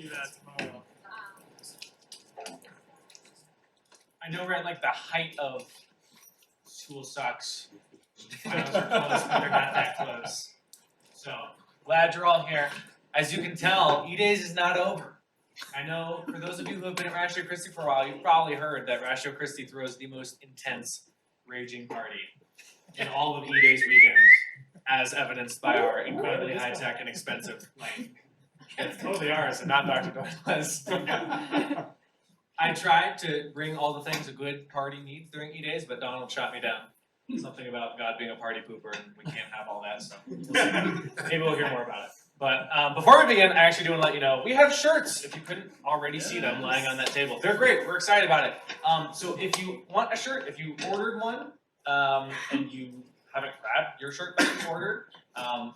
do that tomorrow. I know we're at like the height of school sucks. Finals are close, but they're not that close. So glad you're all here. As you can tell, E-Days is not over. I know for those of you who have been at Ratio Christi for a while, you've probably heard that Ratio Christi throws the most intense raging party in all of E-Days weekends, as evidenced by our incredibly high-tech and expensive plane. It's totally ours and not Dr. Doyle's. I tried to bring all the things a good party needs during E-Days, but Donald shot me down. Something about God being a party pooper and we can't have all that, so we'll see. Maybe we'll hear more about it. But before we begin, I actually do want to let you know, we have shirts, if you couldn't already see them lying on that table. They're great, we're excited about it. So if you want a shirt, if you ordered one, and you haven't grabbed your shirt that you ordered,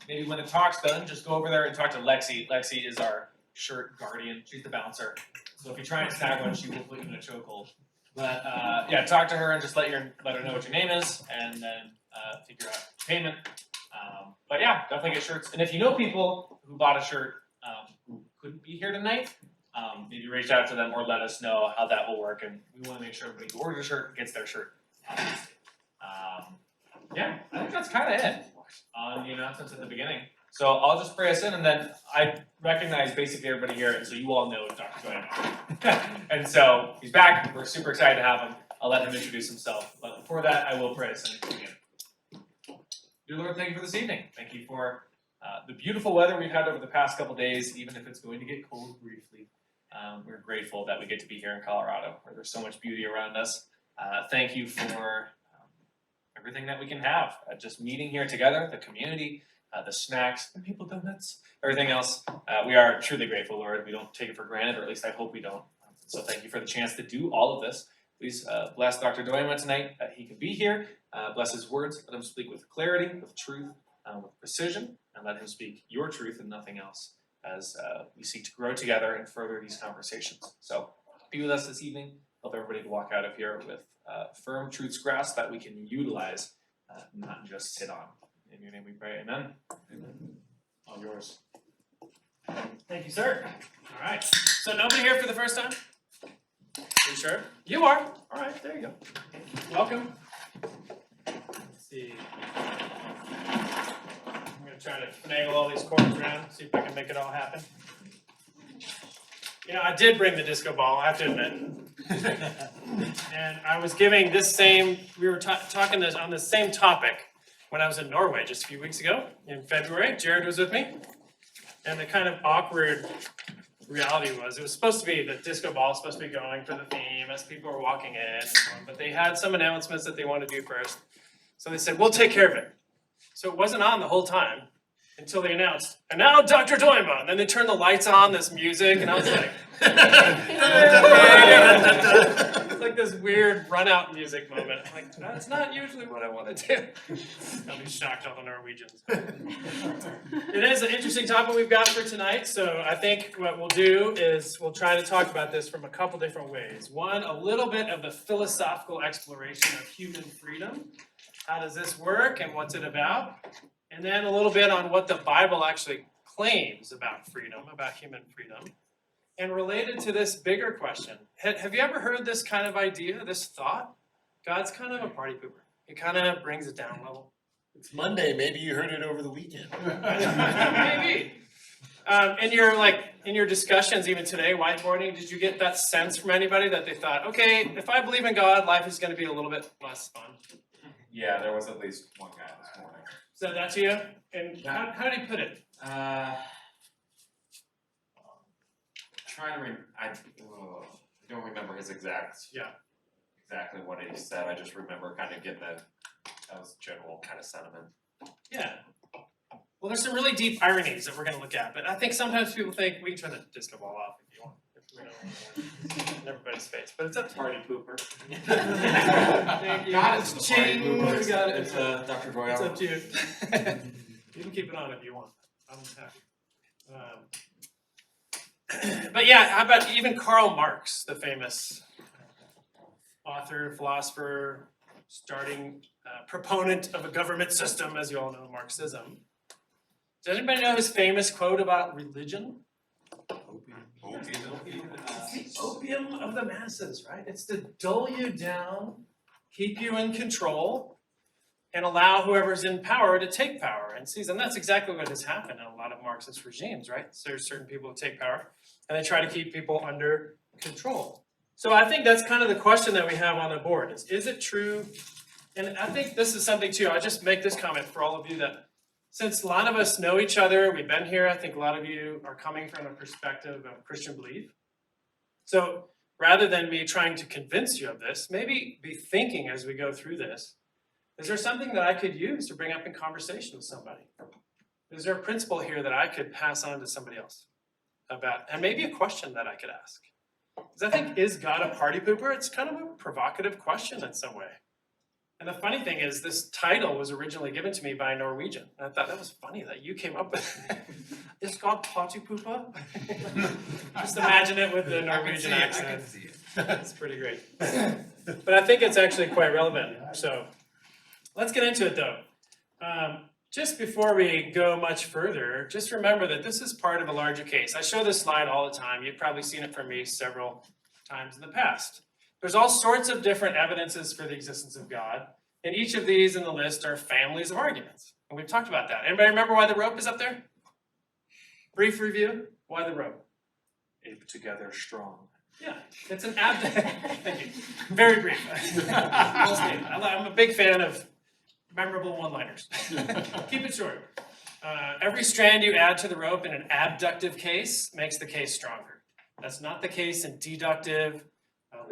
maybe when the talk's done, just go over there and talk to Lexi. Lexi is our shirt guardian, she's the bouncer. So if you try and snag one, she will put you in a chokehold. But yeah, talk to her and just let her know what your name is, and then figure out payment. But yeah, definitely get shirts. And if you know people who bought a shirt who couldn't be here tonight, maybe reach out to them or let us know how that will work. And we want to make sure everybody who orders a shirt gets their shirt. Yeah, I think that's kind of it on the announcements at the beginning. So I'll just pray us in, and then I recognize basically everybody here, and so you all know Dr. Doyle. And so he's back. We're super excited to have him. I'll let him introduce himself. But before that, I will pray us in again. Dear Lord, thank you for this evening. Thank you for the beautiful weather we've had over the past couple days, even if it's going to get cold briefly. We're grateful that we get to be here in Colorado, where there's so much beauty around us. Thank you for everything that we can have. Just meeting here together, the community, the snacks, the maple donuts, everything else. We are truly grateful, Lord. We don't take it for granted, or at least I hope we don't. So thank you for the chance to do all of this. Please bless Dr. Doyman tonight, that he can be here. Bless his words. Let him speak with clarity, with truth, with precision, and let him speak your truth and nothing else as we seek to grow together and further these conversations. So be with us this evening. Help everybody to walk out of here with firm truths grasped that we can utilize, not just sit on. In your name we pray, amen. Amen. All yours. Thank you, sir. All right. So nobody here for the first time? You sure? You are. All right, there you go. Welcome. Let's see. I'm going to try to finagle all these cords around, see if I can make it all happen. You know, I did bring the disco ball, I have to admit. And I was giving this same, we were talking on the same topic when I was in Norway just a few weeks ago in February. Jared was with me. And the kind of awkward reality was, it was supposed to be, the disco ball was supposed to be going for the theme as people were walking in and so on, but they had some announcements that they wanted to do first. So they said, we'll take care of it. So it wasn't on the whole time until they announced, and now Dr. Doima. And then they turned the lights on, this music, and I was like, it's like this weird run-out music moment. I'm like, that's not usually what I want to do. I'll be shocked, all the Norwegians. It is an interesting topic we've got for tonight, so I think what we'll do is we'll try to talk about this from a couple different ways. One, a little bit of the philosophical exploration of human freedom. How does this work and what's it about? And then a little bit on what the Bible actually claims about freedom, about human freedom. And related to this bigger question, have you ever heard this kind of idea, this thought? God's kind of a party pooper. He kind of brings it down a level. It's Monday. Maybe you heard it over the weekend. Maybe. In your discussions, even today, whiteboarding, did you get that sense from anybody that they thought, okay, if I believe in God, life is going to be a little bit less fun? Yeah, there was at least one guy this morning. Said that to you? And how did he put it? I don't remember his exactly what he said. I just remember kind of getting that was general kind of sentiment. Yeah. Well, there's some really deep ironies that we're going to look at, but I think sometimes people think we can turn the disco ball off if you want. If we don't want in everybody's face, but it's up to Party pooper. Thank you. God, it's the party pooper. We got it. It's Dr. Royal. It's up to you. You can keep it on if you want. I'm happy. But yeah, how about even Karl Marx, the famous author, philosopher, starting proponent of a government system, as you all know, Marxism. Does anybody know his famous quote about religion? opium of the masses, right? It's to dull you down, keep you in control, and allow whoever's in power to take power and seize. And that's exactly what has happened in a lot of Marxist regimes, right? So there's certain people who take power, and they try to keep people under control. So I think that's kind of the question that we have on the board is it true? And I think this is something too, I'll just make this comment for all of you that since a lot of us know each other, we've been here, I think a lot of you are coming from a perspective of Christian belief. So rather than me trying to convince you of this, maybe be thinking as we go through this, is there something that I could use to bring up in conversation with somebody? Is there a principle here that I could pass on to somebody else about, and maybe a question that I could ask? Because I think, is God a party pooper? It's kind of a provocative question in some way. And the funny thing is, this title was originally given to me by a Norwegian. And I thought that was funny that you came up with it. Is God party pooper? Just imagine it with the Norwegian accent. It's pretty great. But I think it's actually quite relevant. So let's get into it though. Just before we go much further, just remember that this is part of a larger case. I show this slide all the time. You've probably seen it from me several times in the past. There's all sorts of different evidences for the existence of God, and each of these in the list are families of arguments. And we've talked about that. Anybody remember why the rope is up there? Brief review, why the rope? Ape together strong. Yeah, it's an thank you. Very brief. Well stated. I'm a big fan of memorable one-liners. Keep it short. Every strand you add to the rope in an abductive case makes the case stronger. That's not the case in deductive,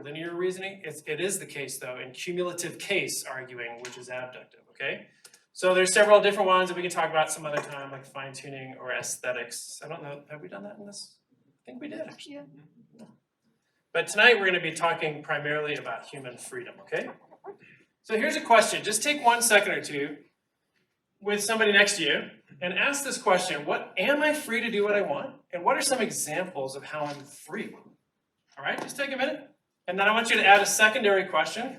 linear reasoning. It is the case, though, in cumulative case arguing, which is abductive, okay? So there's several different ones that we can talk about some other time, like fine-tuning or aesthetics. I don't know, have we done that in this? I think we did, actually. Yeah. But tonight we're going to be talking primarily about human freedom, okay? So here's a question. Just take 1 second or two with somebody next to you and ask this question. Am I free to do what I want? And what are some examples of how I'm free? All right, just take a minute. And then I want you to add a secondary question.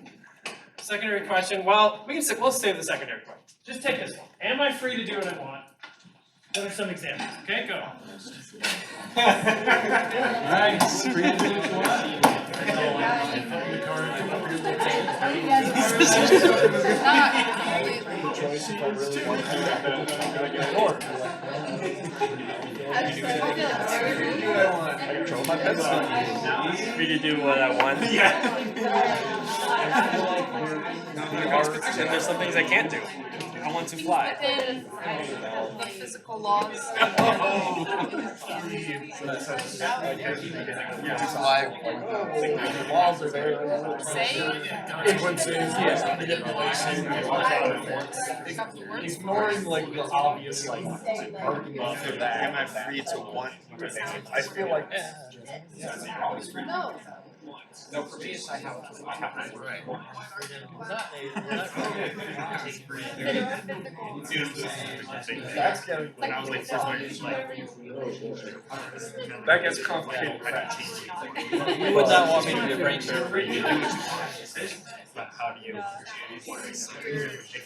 Well, we'll save the secondary question. Just take this one. Am I free to do what I want? What are some examples? Okay, go. Nice. Free to do what you want. Free to do what I want. And there's some things I can't do. I want to fly. Within the physical laws. Walls are there. Say. Ignoring like the obvious like argument for that. Am I free to want? I feel like No. No, for me, it's I have to. Right. that's getting When I was like first learning that gets complicated. You would not want me to be a brain but how do you if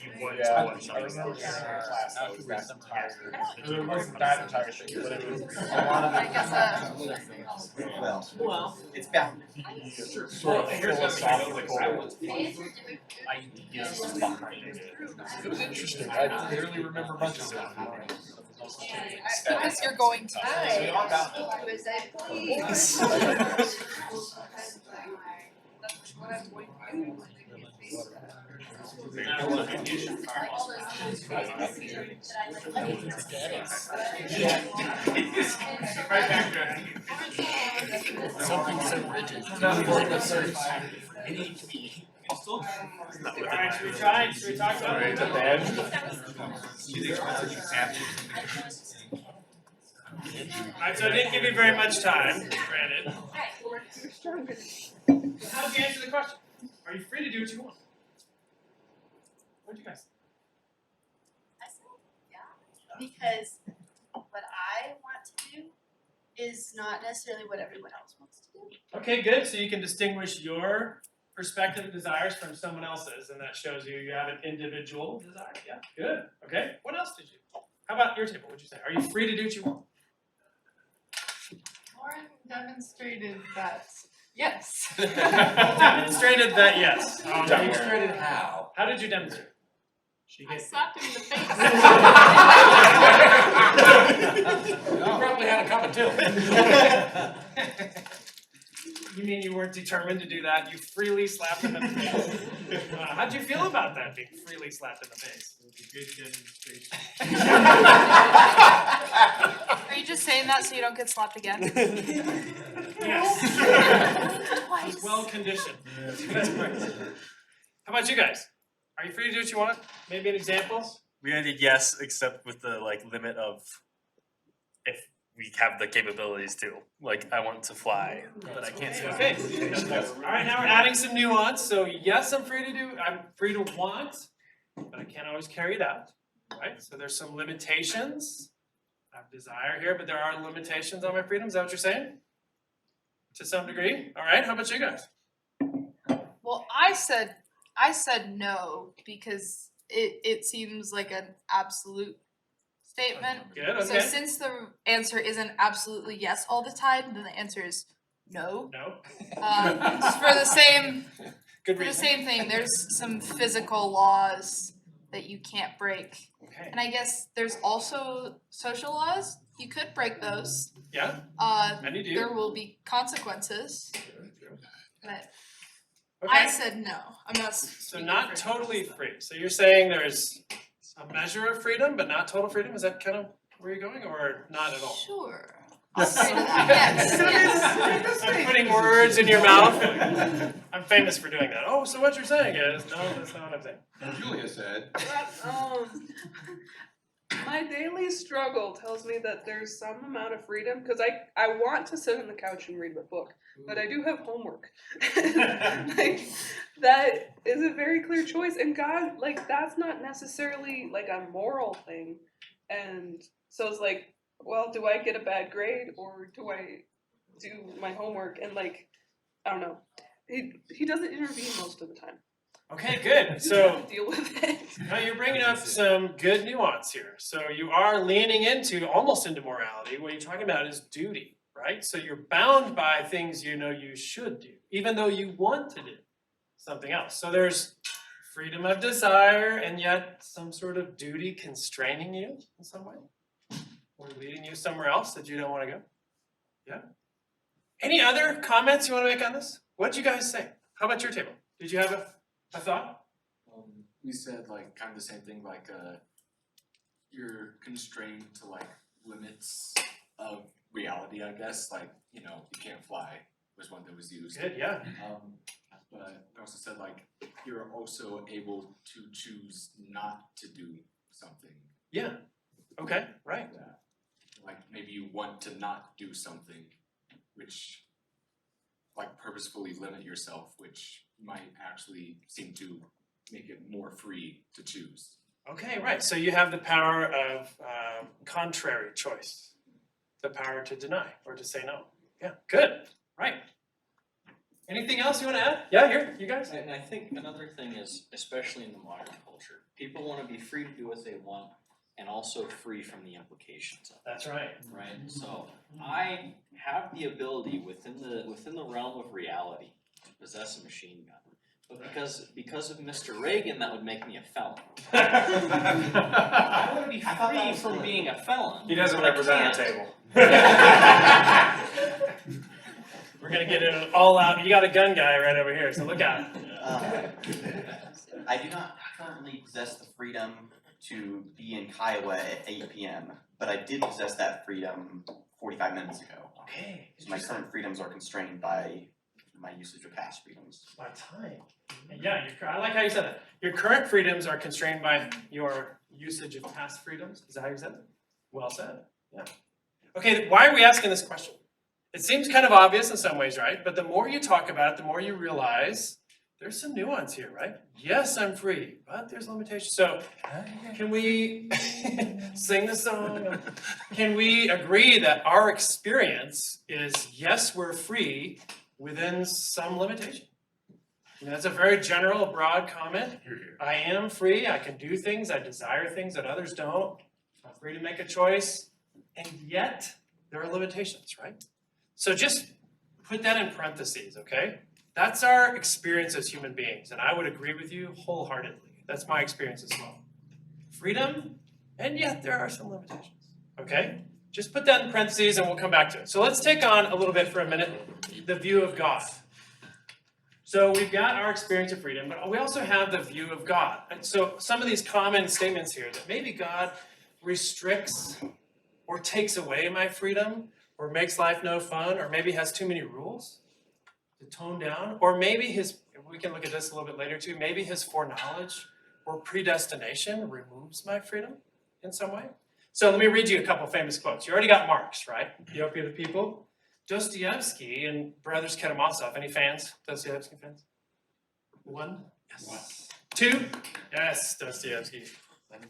you want Yeah, to want I remember something? in class I was that entire thing. It wasn't that entire thing, but it was a lot of I guess Well, it's bound. sort of philosophical Ideas behind it. It was interesting. I clearly remember a bunch of it. because you're going to. We are bound. Something so rigid. Alright, should we talk about it? Alright, so I didn't give you very much time, granted. How do you answer the question? Are you free to do what you want? What do you guys think? I say, yeah, because what I want to do is not necessarily what everyone else wants to do. Okay, good. So you can distinguish your perspective and desires from someone else's, and that shows you have an individual desire. Yeah, good. Okay, what else did you? How about your table? What'd you say? Are you free to do what you want? Lauren demonstrated that Yes. Demonstrated that, yes. Demonstrated how? How did you demonstrate? I slapped him in the face. You probably had it coming too. You mean you weren't determined to do that? You freely slapped him in the face? How'd you feel about that, being freely slapped in the face? Good demonstration. Are you just saying that so you don't get slapped again? Yes. It Twice. was well conditioned. That's great. How about you guys? Are you free to do what you want? Maybe an example? We're gonna do yes, except with the like limit of if we have the capabilities to. Like I want to fly, but I can't swim. Okay. Alright, now we're adding some nuance. So yes, I'm free to want, but I can't always carry it out. Right? So there's some limitations. I have desire here, but there are limitations on my freedom. Is that what you're saying? To some degree? Alright, how about you guys? Well, I said no because it seems like an absolute statement. Good, So okay. since the answer isn't absolutely yes all the time, then the answer is no. No? Just for the same Good for the reason. same thing, there's some physical laws that you can't break. Okay. And I guess there's also social laws. You could break those. Yeah, and you do. There will be consequences. But Okay. I said no. I'm not. So not totally free. So you're saying there's a measure of freedom, but not total freedom? Is that kind of where you're going, or not at all? Sure. I'll say to that. Yes. I'm putting words in your mouth. I'm famous for doing that. Oh, so what you're saying is, no, that's not what I'm saying. Julia said. My daily struggle tells me that there's some amount of freedom because I want to sit on the couch and read a book, but I do have homework. Like that is a very clear choice, and God, like that's not necessarily like a moral thing, and so it's like, well, do I get a bad grade or do I do my homework? And like, I don't know. He doesn't intervene most of the time. Okay, good. You have So to deal with it. now you're bringing up some good nuance here. So you are leaning into, almost into morality. What you're talking about is duty, right? So you're bound by things you know you should do, even though you want to do something else. So there's freedom of desire and yet some sort of duty constraining you in some way, or leading you somewhere else that you don't want to go. Yeah? Any other comments you want to make on this? What did you guys say? How about your table? Did you have a thought? We said like kind of the same thing, like you're constrained to like limits of reality, I guess. Like, you know, you can't fly was one that was used. Good, yeah. But I also said like you're also able to choose not to do something. Yeah. Okay, right. That, like maybe you want to not do something, which like purposefully limit yourself, which might actually seem to make it more free to choose. Okay, right. So you have the power of contrary choice, the power to deny or to say no. Yeah, good. Right. Anything else you want to add? Yeah, here, you guys. And I think another thing is, especially in the modern culture, people want to be free to do what they want and also free from the implications of it. That's right. Right? So I have the ability within the realm of reality to possess a machine gun. But because of Mr. Reagan, that would make me a felon. I want to be free from being a felon. He doesn't but I represent our can't. table. We're gonna get it all out. You got a gun guy right over here, so look out. I do not currently possess the freedom to be in Kiowa at 8 p.m., but I did possess that freedom 45 minutes ago. Okay. So my current freedoms are constrained by my usage of past freedoms. My time. Yeah, I like how you said that. Your current freedoms are constrained by your usage of past freedoms. Is that how you said it? Well said. Yeah. Okay, why are we asking this question? It seems kind of obvious in some ways, right? But the more you talk about it, the more you realize there's some nuance here, right? Yes, I'm free, but there's limitations. So can we sing the song? Can we agree that our experience is, yes, we're free within some limitation? I mean, that's a very general, broad comment. I am free, I can do things, I desire things that others don't. I'm free to make a choice, and yet there are limitations, right? So just put that in parentheses, okay? That's our experience as human beings, and I would agree with you wholeheartedly. That's my experience as well. Freedom, and yet there are some limitations, okay? Just put that in parentheses and we'll come back to it. So let's take on a little bit for a minute the view of God. So we've got our experience of freedom, but we also have the view of God. And so some of these common statements here that maybe God restricts or takes away my freedom, or makes life no fun, or maybe has too many rules to tone down, or maybe we can look at this a little bit later too, maybe his foreknowledge or predestination removes my freedom in some way. So let me read you a couple famous quotes. You already got Marx, right? The Opiate of the People. Dostoevsky and Brothers Karamazov. Any fans? Dostoevsky fans? One? Yes. Two? Yes, Dostoevsky.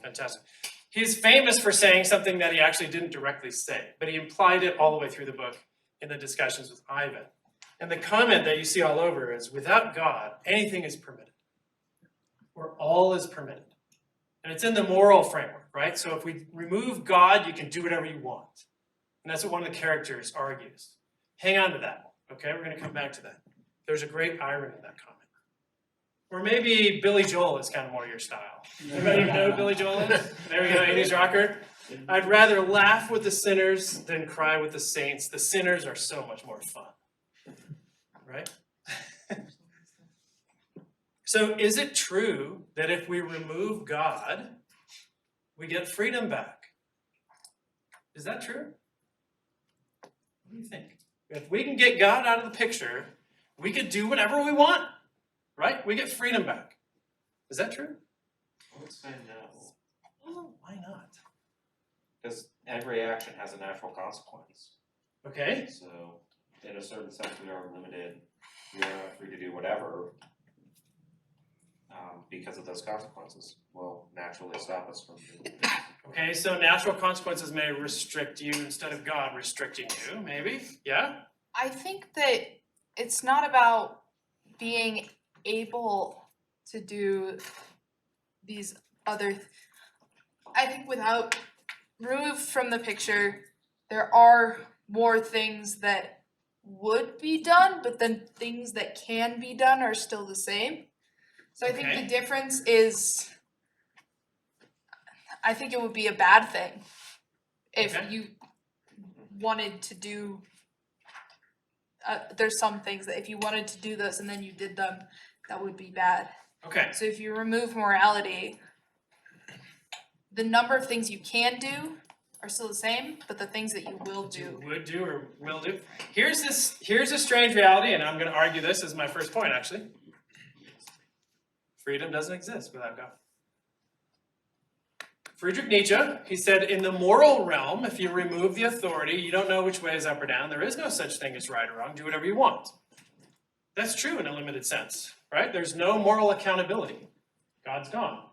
Fantastic. He's famous for saying something that he actually didn't directly say, but he implied it all the way through the book in the discussions with Ivan. And the comment that you see all over is, without God, anything is permitted, or all is permitted. And it's in the moral framework, right? So if we remove God, you can do whatever you want. And that's what one of the characters argues. Hang on to that, okay? We're going to come back to that. There's a great irony in that comment. Or maybe Billy Joel is kind of more your style. Anybody even know who Billy Joel is? There we go, 80s rocker. I'd rather laugh with the sinners than cry with the saints. The sinners are so much more fun, right? So is it true that if we remove God, we get freedom back? Is that true? What do you think? If we can get God out of the picture, we could do whatever we want, right? We get freedom back. Is that true? I would say no, Oh, why not? because every action has a natural consequence. Okay. So in a certain sense, we are limited. We are not free to do whatever because of those consequences. Will naturally stop us from doing it. Okay, so natural consequences may restrict you instead of God restricting you, maybe? Yeah? I think that it's not about being able to do these other. I think without removed from the picture, there are more things that would be done, but then things that can be done are still the same. So I think Okay. the difference is, I think it would be a bad thing if Okay. you wanted to do, there's some things that if you wanted to do those and then you did them, that would be bad. Okay. So if you remove morality, the number of things you can do are still the same, but the things that you will do. Would do or will do. Here's a strange reality, and I'm going to argue this as my first point, actually. Freedom doesn't exist without God. Friedrich Nietzsche, he said, in the moral realm, if you remove the authority, you don't know which way is up or down. There is no such thing as right or wrong. Do whatever you want. That's true in a limited sense, right? There's no moral accountability. God's gone.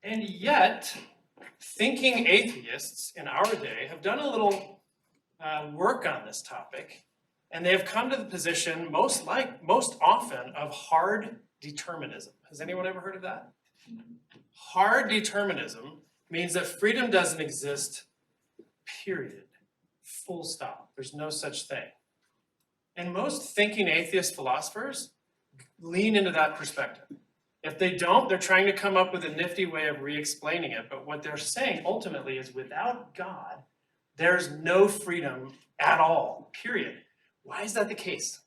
And yet, thinking atheists in our day have done a little work on this topic, and they have come to the position most often of hard determinism. Has anyone ever heard of that? Hard determinism means that freedom doesn't exist, period. Full stop. There's no such thing. And most thinking atheist philosophers lean into that perspective. If they don't, they're trying to come up with a nifty way of re-explaining it. But what they're saying ultimately is without God, there's no freedom at all, period. Why is that the case?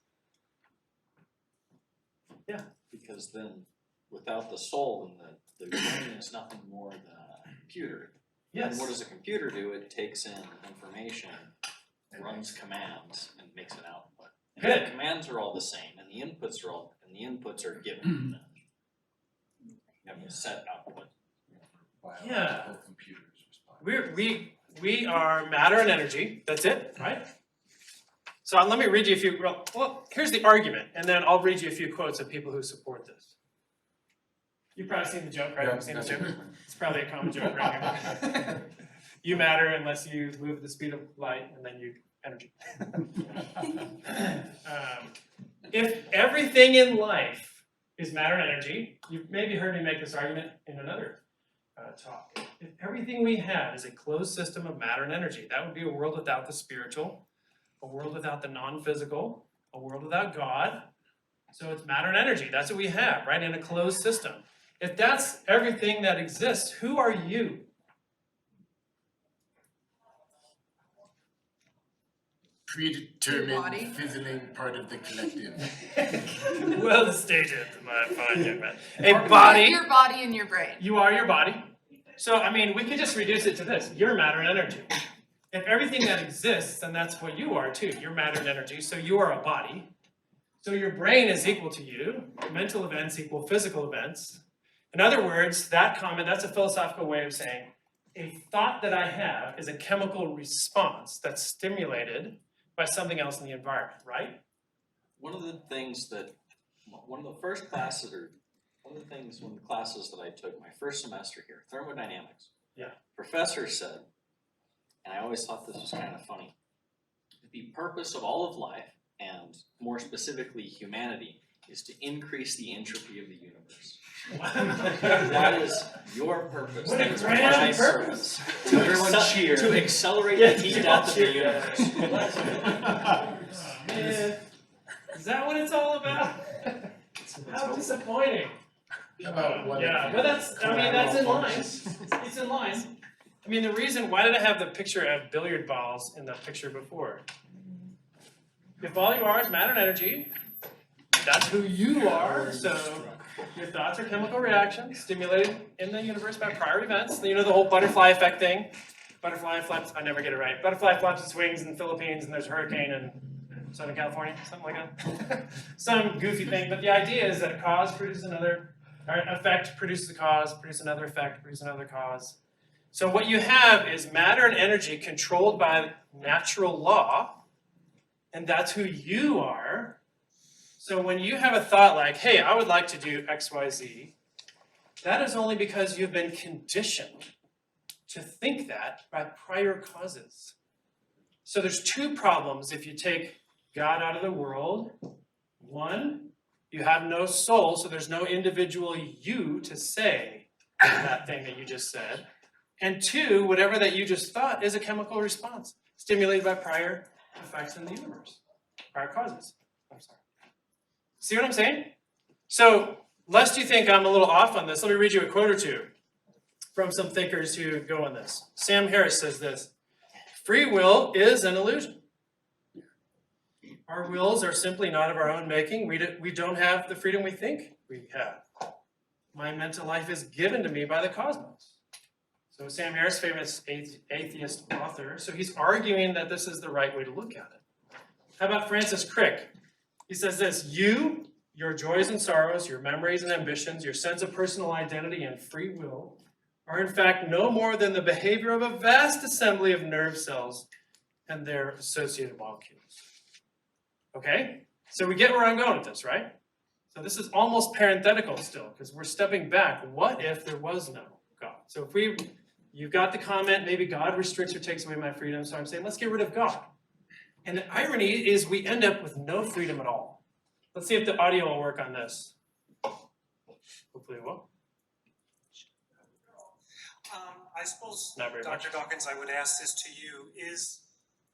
Yeah. Because then, without the soul, then the brain is nothing more than a computer. Yes. And what does a computer do? It takes in information, runs commands, and makes an output. And Good. the commands are all the same, and the inputs are given. You have a set output. Yeah. We are matter and energy. That's it, right? So let me read you a few. Well, here's the argument, and then I'll read you a few quotes of people who support this. You've probably seen the joke, right? Yeah, You've seen the that's joke. It's probably a common joke right here. You matter unless you move at the speed of light, and then you energy. If everything in life is matter and energy, you've maybe heard me make this argument in another talk. If everything we have is a closed system of matter and energy, that would be a world without the spiritual, a world without the non-physical, a world without God. So it's matter and energy. That's what we have, right? In a closed system. If that's everything that exists, who are you? Predetermined fizzling part of the collective. Well stated, my fine young man. A body. Your body and your brain. You are your body. So, I mean, we could just reduce it to this. You're matter and energy. If everything that exists, then that's what you are too. You're matter and energy. So you are a body. So your brain is equal to you. Mental events equal physical events. In other words, that comment, that's a philosophical way of saying a thought that I have is a chemical response that's stimulated by something else in the environment, right? One of the things that, one of the first classes, or one of the classes that I took my first semester here, thermodynamics. Yeah. Professor said, and I always thought this was kind of funny, the purpose of all of life, and more specifically humanity, is to increase the entropy of the universe. That is your purpose. What a That is grand my purpose. purpose. Everyone cheer. To accelerate the heat death of the universe. Man, is that what it's all about? How disappointing. How about one Yeah, of but the that's, I mean, that's in collateral line. functions? It's in line. I mean, the reason, why did I have the picture of billiard balls in the picture before? If all you are is matter and energy, that's who you are. So your thoughts are chemical reactions stimulated in the universe by prior events. You know the whole butterfly effect thing? Butterfly flaps, I never get it right. Butterfly flaps its wings in the Philippines and there's a hurricane in Southern California, something like that. Some goofy thing, but the idea is that a cause produces another, or an effect produces a cause, produces another effect, produces another cause. So what you have is matter and energy controlled by natural law, and that's who you are. So when you have a thought like, hey, I would like to do X, Y, Z, that is only because you've been conditioned to think that by prior causes. So there's two problems if you take God out of the world. One, you have no soul, so there's no individual you to say that thing that you just said. And two, whatever that you just thought is a chemical response stimulated by prior effects in the universe, prior causes. I'm sorry. See what I'm saying? So, lest you think I'm a little off on this, let me read you a quote or two from some thinkers who go on this. Sam Harris says this: free will is an illusion. Our wills are simply not of our own making. We don't have the freedom we think we have. My mental life is given to me by the cosmos. So Sam Harris, famous atheist author, so he's arguing that this is the right way to look at it. How about Francis Crick? He says this: you, your joys and sorrows, your memories and ambitions, your sense of personal identity and free will are in fact no more than the behavior of a vast assembly of nerve cells and their associated molecules. Okay? So we get where I'm going with this, right? So this is almost parenthetical still, because we're stepping back. What if there was no God? So if you've got the comment, maybe God restricts or takes away my freedom, so I'm saying let's get rid of God. And the irony is we end up with no freedom at all. Let's see if the audio will work on this. Hopefully it will. I suppose, Not very much. Dr. Dawkins, I would ask this to you.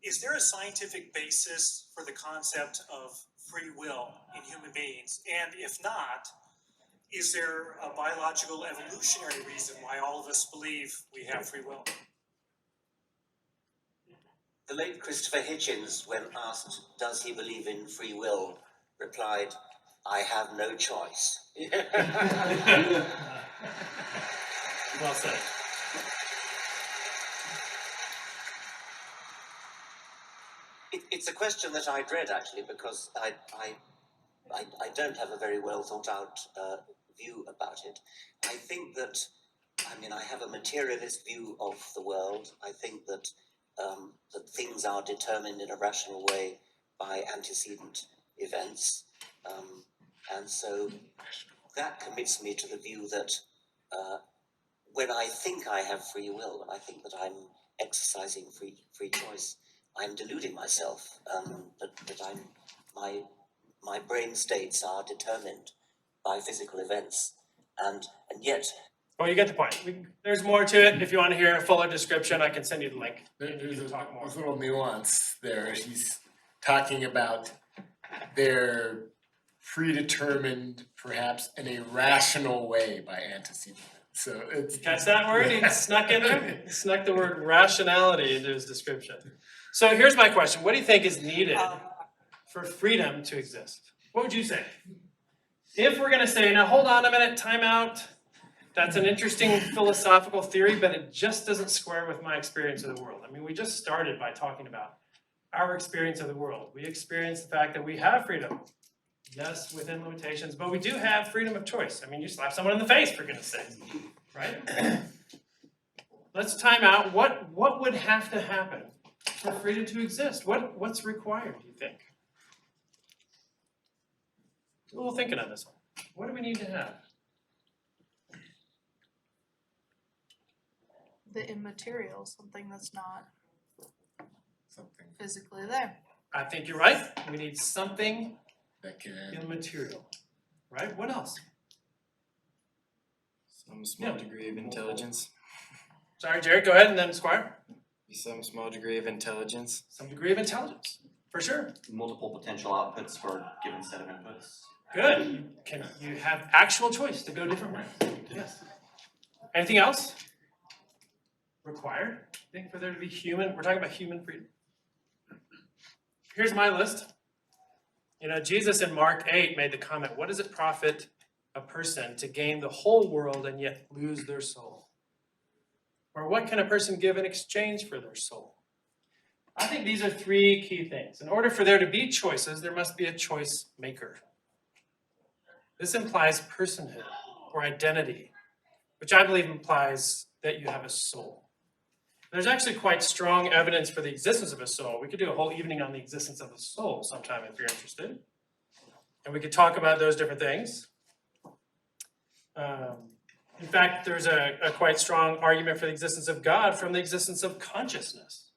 Is there a scientific basis for the concept of free will in human beings? And if not, is there a biological evolutionary reason why all of us believe we have free will? The late Christopher Hitchens, when asked, does he believe in free will, replied, I have no choice. Well said. It's a question that I dread, actually, because I don't have a very well thought out view about it. I think that, I have a materialist view of the world. I think that that things are determined in a rational way by antecedent events. And so that commits me to the view that when I think I have free will, and I think that I'm exercising free choice, I'm deluding myself, that my brain states are determined by physical events, and yet. Well, you get the point. There's more to it. If you want to hear a fuller description, I can send you the link. There's a little nuance there. He's talking about they're predetermined perhaps in a rational way by antecedent. So it's. Catch that word? He snuck in there? He snuck the word rationality into his description. So here's my question. What do you think is needed for freedom to exist? What would you say? If we're gonna say, now hold on a minute, time out. That's an interesting philosophical theory, but it just doesn't square with my experience of the world. I mean, we just started by talking about our experience of the world. We experience the fact that we have freedom. Yes, within limitations, but we do have freedom of choice. I mean, you slap someone in the face, for goodness sake, right? Let's time out. What would have to happen for freedom to exist? What's required, do you think? Do a little thinking on this one. What do we need to have? The immaterial, something that's not Something physically there. I think you're right. We need something that can. immaterial, right? What else? Some small degree of intelligence. Sorry, Jared, go ahead and then Squire. Some small degree of intelligence. Some degree of intelligence, for sure. Multiple potential outputs for a given set of inputs. Good. You have actual choice to go different ways. Yes. Anything else? Required? I think for there to be human, we're talking about human freedom. Here's my list. You know, Jesus in Mark 8 made the comment, what does it profit a person to gain the whole world and yet lose their soul? Or what can a person give in exchange for their soul? I think these are three key things. In order for there to be choices, there must be a choice maker. This implies personhood or identity, which I believe implies that you have a soul. There's actually quite strong evidence for the existence of a soul. We could do a whole evening on the existence of the soul sometime if you're interested. And we could talk about those different things. In fact, there's a quite strong argument for the existence of God from the existence of consciousness.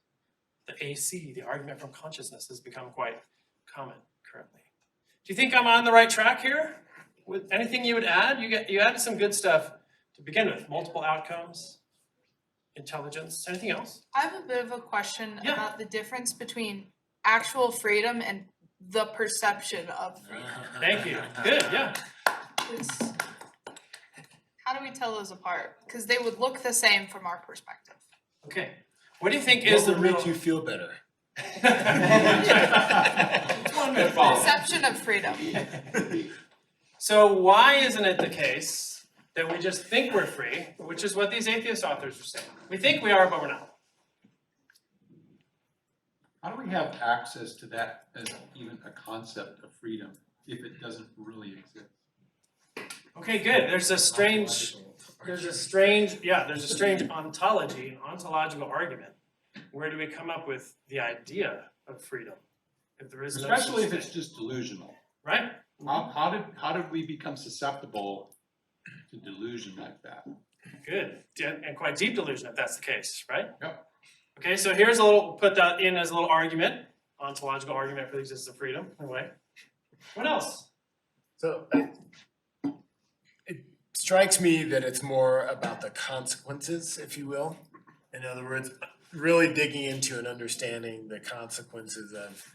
The AC, the argument from consciousness, has become quite common currently. Do you think I'm on the right track here? With anything you would add? You added some good stuff to begin with. Multiple outcomes, intelligence, anything else? I have a bit of a question Yeah. about the difference between actual freedom and the perception of freedom. Thank you. Good, yeah. It's- How do we tell those apart? Because they would look the same from our perspective. Okay. What do you think is the What would real... make you feel better? Perception of freedom. So why isn't it the case that we just think we're free, which is what these atheist authors are saying? We think we are, but we're not. How do we have access to that as even a concept of freedom if it doesn't really exist? Okay, good. There's a strange ontology, an ontological argument. Where do we come up with the idea of freedom? If there is no Especially such if it's thing? just delusional. Right? How did we become susceptible to delusion like that? Good. And quite deep delusion if that's the case, right? Yep. Okay, so here's a little, put that in as a little argument, ontological argument for the existence of freedom, anyway. What else? So it strikes me that it's more about the consequences, if you will. In other words, really digging into and understanding the consequences of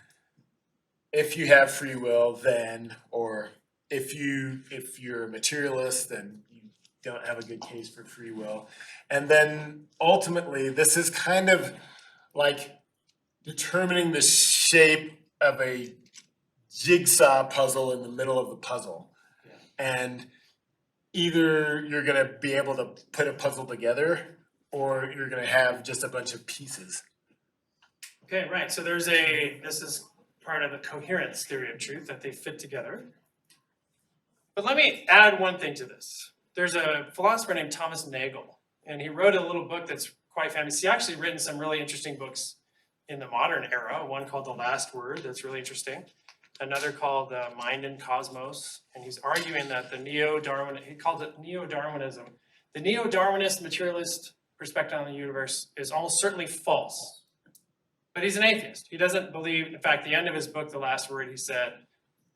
if you have free will, then, or if you're a materialist, then you don't have a good case for free will. And then ultimately, this is kind of like determining the shape of a jigsaw puzzle in the middle of the puzzle. And either you're gonna be able to put a puzzle together or you're gonna have just a bunch of pieces. Okay, right, so this is part of the coherence theory of truth, that they fit together. But let me add one thing to this. There's a philosopher named Thomas Nagel, and he wrote a little book that's quite famous. He's actually written some really interesting books in the modern era, one called The Last Word, that's really interesting. Another called Mind and Cosmos, and he's arguing that he calls it neo-Darwinism. The neo-Darwinist materialist perspective on the universe is almost certainly false. But he's an atheist. He doesn't believe, in fact, the end of his book, The Last Word, he said,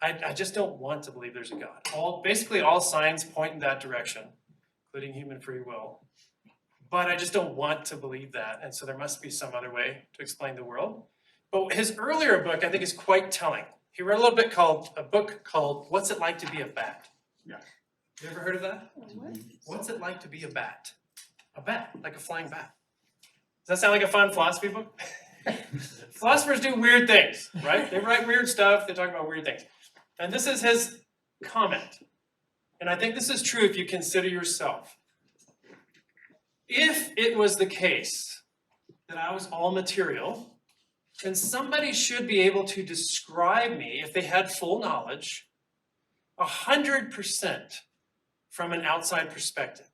I just don't want to believe there's a God. Basically all signs point in that direction, including human free will. But I just don't want to believe that, and so there must be some other way to explain the world. But his earlier book, I think, is quite telling. He wrote a book called What's It Like to Be a Bat? Yeah. You ever heard of that? What's it like to be a bat? A bat, like a flying bat. Does that sound like a fun philosophy book? Philosophers do weird things, right? They write weird stuff, they talk about weird things. And this is his comment. And I think this is true if you consider yourself. If it was the case that I was all material, then somebody should be able to describe me, if they had full knowledge, 100% from an outside perspective.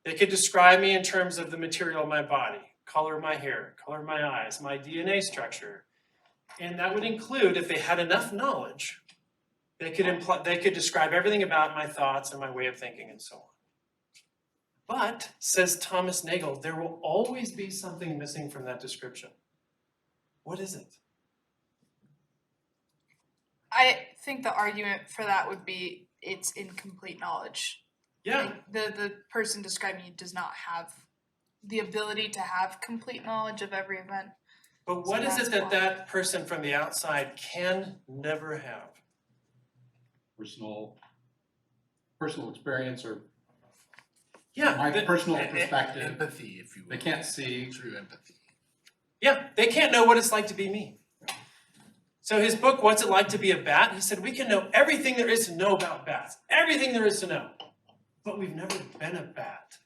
They could describe me in terms of the material of my body, color of my hair, color of my eyes, my DNA structure. And that would include, if they had enough knowledge, they could describe everything about my thoughts and my way of thinking and so on. But, says Thomas Nagel, there will always be something missing from that description. What is it? I think the argument for that would be it's incomplete knowledge. Yeah. Like, the person describing you does not have the ability to have complete knowledge of every event. But what is it that that person from the outside can never have? Personal experience or Yeah, my the- personal perspective. Empathy, if you will. They can't see. True empathy. Yeah, they can't know what it's like to be me. So his book, What's It Like to Be a Bat? He said, we can know everything there is to know about bats. Everything there is to know. But we've never been a bat.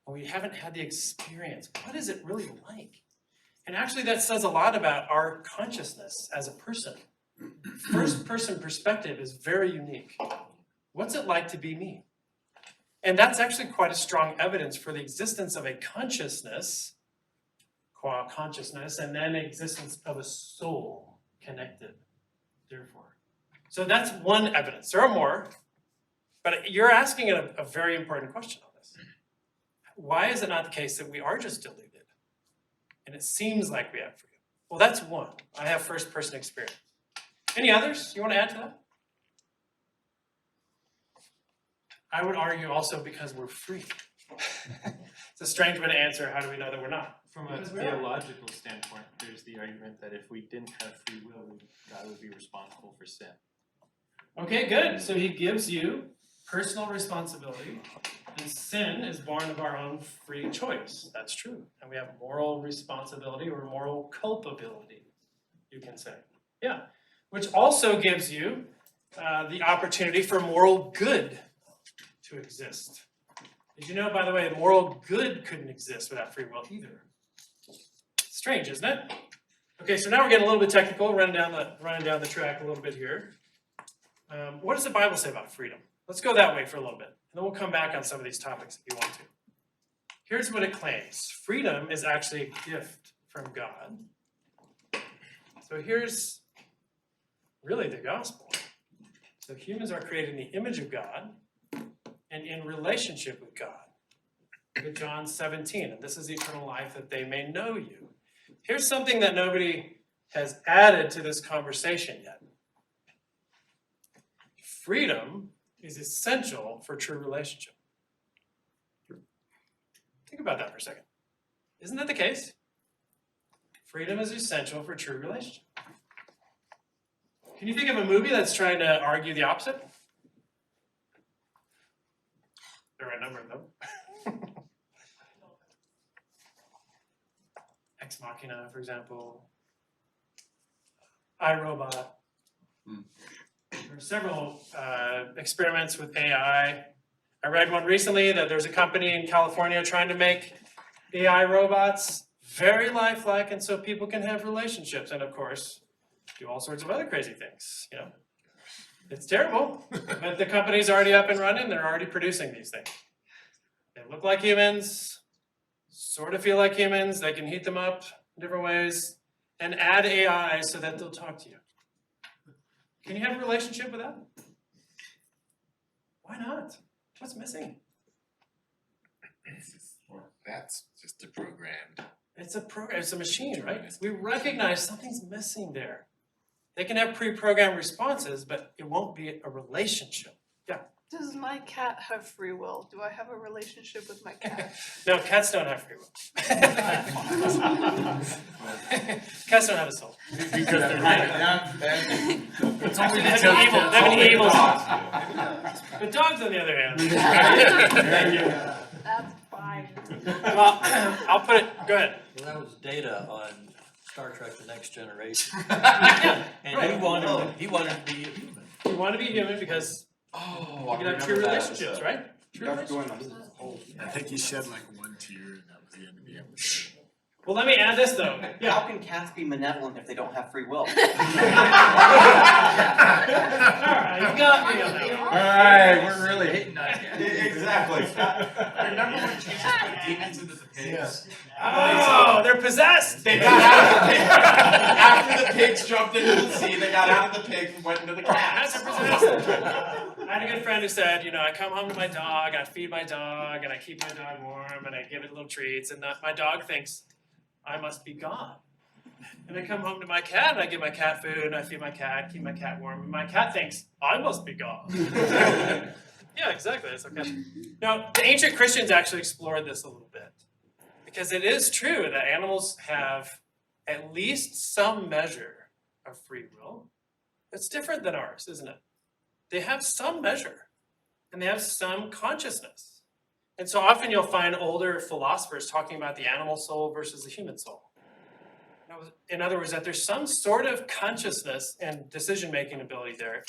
Or we haven't had the experience. What is it really like? And actually that says a lot about our consciousness as a person. First person perspective is very unique. What's it like to be me? And that's actually quite a strong evidence for the existence of a consciousness, qua consciousness, and then existence of a soul connected, therefore. So that's one evidence. There are more, but you're asking a very important question on this. Why is it not the case that we are just deluded? And it seems like we have freedom. Well, that's one. I have first person experience. Any others you want to add to that? I would argue also because we're free. It's a strange way to answer, how do we know that we're not? From a theological standpoint, there's the argument that if we didn't have free will, God would be responsible for sin. Okay, good. So he gives you personal responsibility, and sin is born of our own free choice. That's true. And we have moral responsibility or moral culpability, you can say. Yeah. Which also gives you the opportunity for moral good to exist. Did you know, by the way, moral good couldn't exist without free will either? Strange, isn't it? Okay, so now we're getting a little bit technical, running down the track a little bit here. What does the Bible say about freedom? Let's go that way for a little bit, and then we'll come back on some of these topics if you want to. Here's what it claims. Freedom is actually a gift from God. So here's really the gospel. So humans are created in the image of God and in relationship with God. Look at John 17, and this is eternal life, that they may know you. Here's something that nobody has added to this conversation yet. Freedom is essential for true relationship. Think about that for a second. Isn't that the case? Freedom is essential for true relationship. Can you think of a movie that's trying to argue the opposite? There are a number of them. Ex Machina, for example. iRobot. There are several experiments with AI. I read one recently that there's a company in California trying to make AI robots very lifelike, and so people can have relationships, and of course, do all sorts of other crazy things, you know. It's terrible, but the company's already up and running, they're already producing these things. They look like humans, sort of feel like humans, they can heat them up in different ways, and add AI so that they'll talk to you. Can you have a relationship with that? Why not? What's missing? That's just a programmed. It's a program, it's a machine, right? We recognize something's missing there. They can have pre-programmed responses, but it won't be a relationship. Does my cat have free will? Do I have a relationship with my cat? No, cats don't have free will. Cats don't have a soul. We could have written it down then. It's only They have the an evil, they have an only evil dogs. soul. But dogs, on the other hand. That's fine. Well, I'll put it, go ahead. Well, that was Data on Star Trek: The Next Generation. Yeah, And right. he wanted to be a human. You want to be human because you can have true relationships, right? True relationships. I think he shed like one tear and that was the end of the episode. Well, let me add this though. How can cats be malevolent if they don't have free will? Alright, you got me on that. Alright, we're really hating on you. Exactly. Remember when Jesus put demons into the pigs? Oh, they're possessed. They got out of the pig. After the pigs jumped into the sea, they got out of the pigs and went into the cats. Cats are possessed. I had a good friend who said, I come home to my dog, I feed my dog, and I keep my dog warm, and I give it little treats, and my dog thinks I must be God. And I come home to my cat, and I give my cat food, and I feed my cat, keep my cat warm, and my cat thinks I must be God. Yeah, exactly. That's okay. Now, the ancient Christians actually explored this a little bit. Because it is true that animals have at least some measure of free will. It's different than ours, isn't it? They have some measure, and they have some consciousness. And so often you'll find older philosophers talking about the animal soul versus the human soul. In other words, that there's some sort of consciousness and decision-making ability there,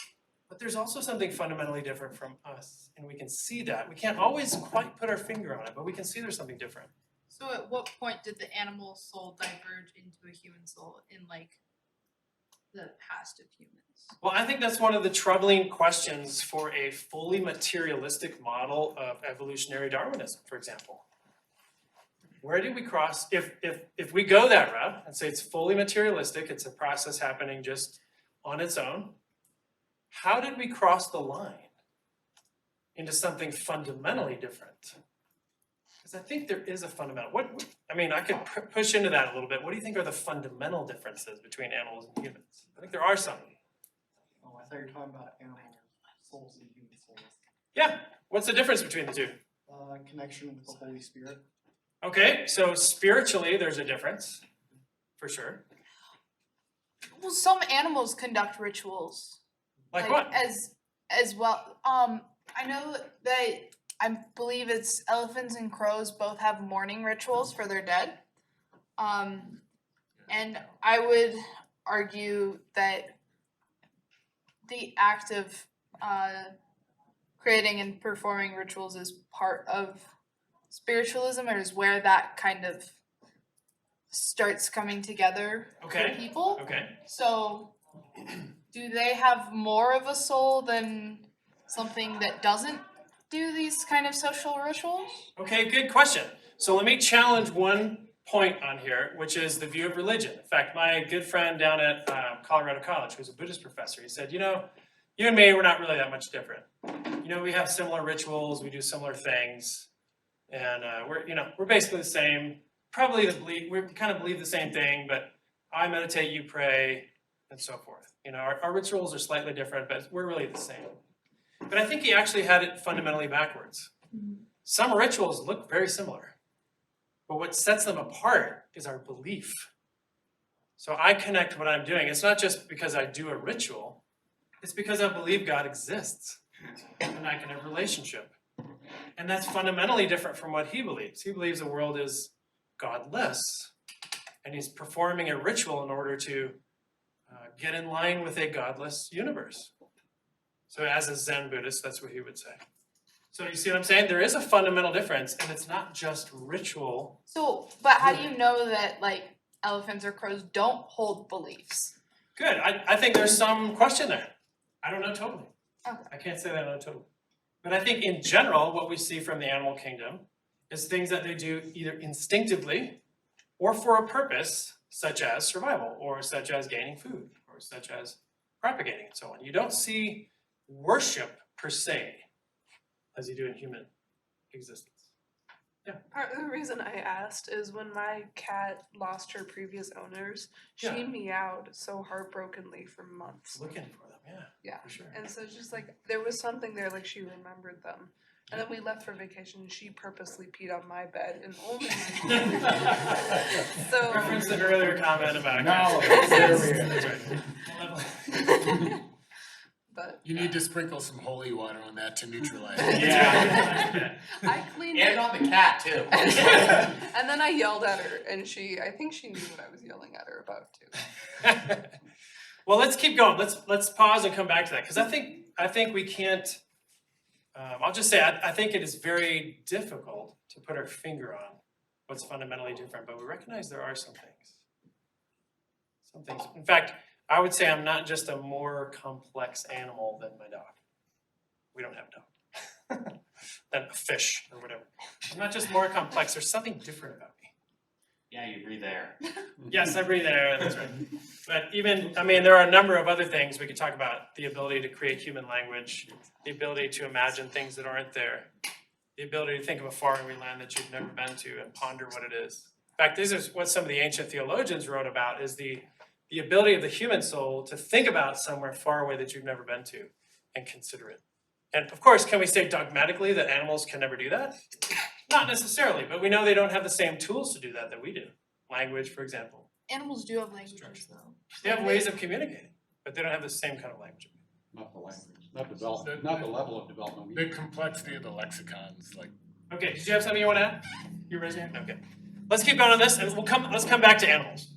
but there's also something fundamentally different from us, and we can see that. We can't always quite put our finger on it, but we can see there's something different. So at what point did the animal soul diverge into a human soul in like the past of humans? Well, I think that's one of the troubling questions for a fully materialistic model of evolutionary Darwinism, for example. Where did we cross? If we go that route and say it's fully materialistic, it's a process happening just on its own, how did we cross the line into something fundamentally different? Because I think there is a fundamental, I could push into that a little bit. What do you think are the fundamental differences between animals and humans? I think there are some. Oh, I thought you were talking about animal souls and human souls. Yeah, what's the difference between the two? Connection with the Holy Spirit. Okay, so spiritually there's a difference, for sure. Well, some animals conduct rituals. Like what? As well. I know that I believe it's elephants and crows both have mourning rituals for their dead. And I would argue that the act of creating and performing rituals is part of spiritualism, or is where that kind of starts coming together Okay. for people. Okay. So do they have more of a soul than something that doesn't do these kind of social rituals? Okay, good question. So let me challenge one point on here, which is the view of religion. In fact, my good friend down at Colorado College, who's a Buddhist professor, he said, you and me, we're not really that much different. We have similar rituals, we do similar things, and we're basically the same. We kind of believe the same thing, but I meditate, you pray, and so forth. Our rituals are slightly different, but we're really the same. But I think he actually had it fundamentally backwards. Some rituals look very similar, but what sets them apart is our belief. So I connect what I'm doing. It's not just because I do a ritual, it's because I believe God exists and I can have a relationship. And that's fundamentally different from what he believes. He believes the world is godless, and he's performing a ritual in order to get in line with a godless universe. So as a Zen Buddhist, that's what he would say. So you see what I'm saying? There is a fundamental difference, and it's not just ritual. So, but how do you know that like elephants or crows don't hold beliefs? Good. I think there's some question there. I don't know totally. Okay. I can't say that I know totally. But I think in general, what we see from the animal kingdom is things that they do either instinctively or for a purpose, such as survival, or such as gaining food, or such as propagating and so on. You don't see worship per se as you do in human existence. Part of the reason I asked is when my cat lost her previous owners, she Yeah. meowed so heartbrokenly for months. Looking for them, yeah. Yeah. For sure. And so it's just like there was something there, like she remembered them. And then we left for vacation and she purposely peed on my bed and only my bed. So Reference an earlier comment about. Now, cats. there we go. That's right. but You need to sprinkle some holy water on that to neutralize. Yeah. I cleaned And it. on the cat too. And then I yelled at her and I think she knew what I was yelling at her about too. Well, let's keep going. Let's pause and come back to that because I think we can't. I'll just say I think it is very difficult to put our finger on what's fundamentally different, but we recognize there are some things. Some things. In fact, I would say I'm not just a more complex animal than my dog. We don't have a dog. Than a fish or whatever. I'm not just more complex. There's something different about me. Yeah, you breathe air. Yes, I breathe air, that's right. But even, I mean, there are a number of other things we could talk about. The ability to create human language, the ability to imagine things that aren't there, the ability to think of a faraway land that you've never been to and ponder what it is. In fact, this is what some of the ancient theologians wrote about, is the ability of the human soul to think about somewhere far away that you've never been to and consider it. And of course, can we say dogmatically that animals can never do that? Not necessarily, but we know they don't have the same tools to do that we do. Language, for example. Animals do have languages though. They have ways of communicating, but they don't have the same kind of language. Not the language, not the level of development. The complexity of the lexicons, like. Okay, did you have something you want to add? You raised your hand? Okay. Let's keep going on this and let's come back to animals.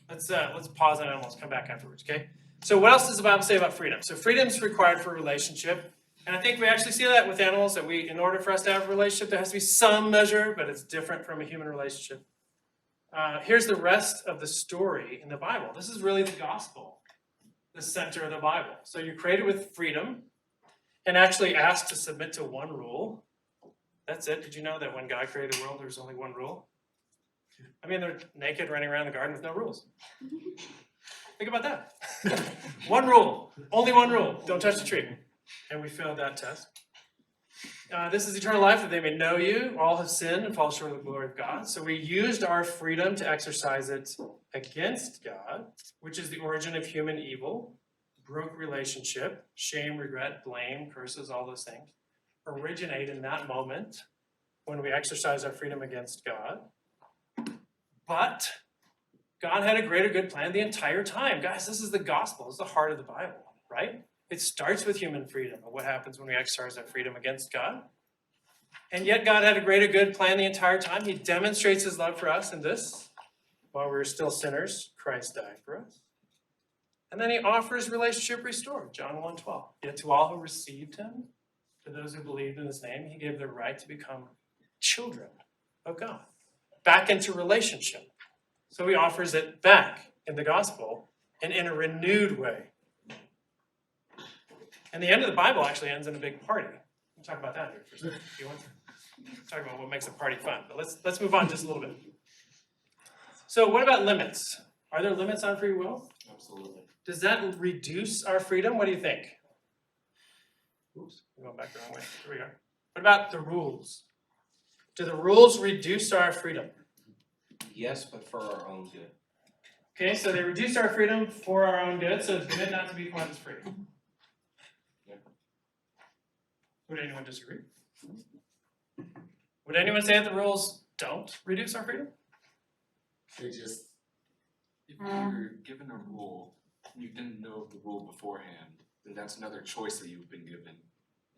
Let's pause on animals, come back afterwards, okay? So what else does the Bible say about freedom? So freedom's required for a relationship. And I think we actually see that with animals, that in order for us to have a relationship, there has to be some measure, but it's different from a human relationship. Here's the rest of the story in the Bible. This is really the gospel, the center of the Bible. So you're created with freedom and actually asked to submit to one rule. That's it. Did you know that when God created the world, there was only one rule? I mean, they're naked running around the garden with no rules. Think about that. One rule, only one rule. Don't touch the tree. And we failed that test. This is eternal life, that they may know you. All have sinned and fall short of the glory of God. So we used our freedom to exercise it against God, which is the origin of human evil, broke relationship, shame, regret, blame, curses, all those things originate in that moment when we exercise our freedom against God. But God had a greater good plan the entire time. Guys, this is the gospel. This is the heart of the Bible, right? It starts with human freedom and what happens when we exercise our freedom against God. And yet God had a greater good plan the entire time. He demonstrates his love for us in this. While we were still sinners, Christ died for us. And then he offers relationship restored, John 1:12. Yet to all who received him, to those who believed in his name, he gave the right to become children of God. Back into relationship. So he offers it back in the gospel and in a renewed way. And the end of the Bible actually ends in a big party. We'll talk about that here for a second. If you want to talk about what makes a party fun. But let's move on just a little bit. So what about limits? Are there limits on free will? Absolutely. Does that reduce our freedom? What do you think? Oops, we're going back the wrong way. Here we go. What about the rules? Do the rules reduce our freedom? Yes, but for our own good. Okay, so they reduce our freedom for our own good, so it's good not to be cleansed free. Would anyone disagree? Would anyone say that the rules don't reduce our freedom? They just. If you're given a rule, you didn't know the rule beforehand, then that's another choice that you've been given.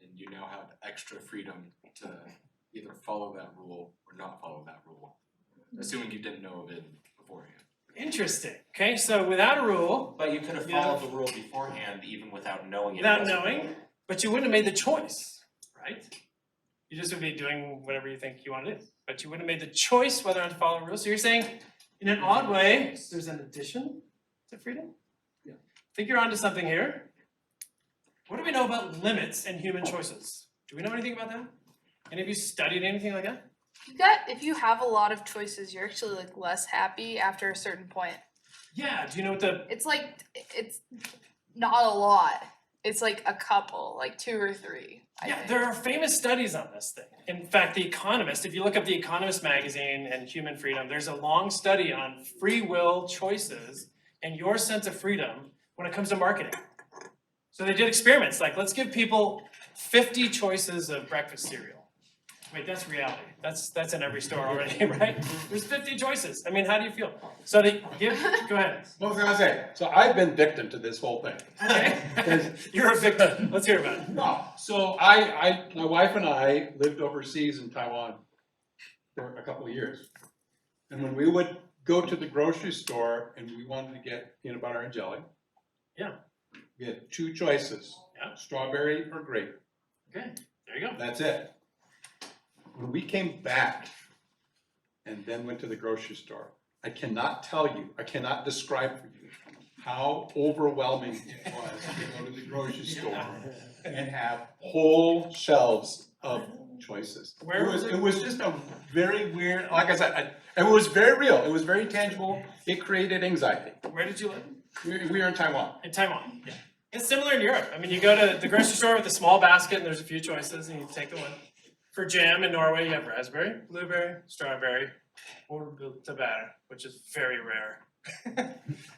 And you now have extra freedom to either follow that rule or not follow that rule, assuming you didn't know of it beforehand. Interesting. Okay, so without a rule. But you could have followed the rule beforehand even without knowing it. Without knowing, but you wouldn't have made the choice, right? You just would be doing whatever you think you want to do. But you wouldn't have made the choice whether or not to follow the rules. So you're saying, in an odd way, there's an addition to freedom? Yeah. I think you're onto something here. What do we know about limits and human choices? Do we know anything about that? Any of you studied anything like that? If you have a lot of choices, you're actually like less happy after a certain point. Yeah, do you know what the... It's not a lot. It's like a couple, like 2 or 3. I Yeah, think. there are famous studies on this thing. In fact, The Economist, if you look up The Economist magazine and Human Freedom, there's a long study on free will choices and your sense of freedom when it comes to marketing. So they did experiments, like let's give people 50 choices of breakfast cereal. Wait, that's reality. That's in every store already, right? There's 50 choices. I mean, how do you feel? So they give, go ahead. What was I gonna say? So I've been victim to this whole thing. Okay. You're a victim. Let's hear about it. No, so my wife and I lived overseas in Taiwan for a couple of years. And when we would go to the grocery store and we wanted to get peanut butter and jelly. Yeah. We had two choices. Yeah. Strawberry or grape. Okay, there you go. That's it. When we came back and then went to the grocery store, I cannot tell you, I cannot describe for you how overwhelming it was to go to the grocery store and have whole shelves of choices. Where was it? It was just a very weird, like I said, it was very real, it was very tangible, it created anxiety. Where did you live? We are in Taiwan. In Taiwan, yeah. It's similar in Europe. I mean, you go to the grocery store with a small basket and there's a few choices and you take the one. For jam in Norway, you have raspberry, blueberry, strawberry, or tabata, which is very rare.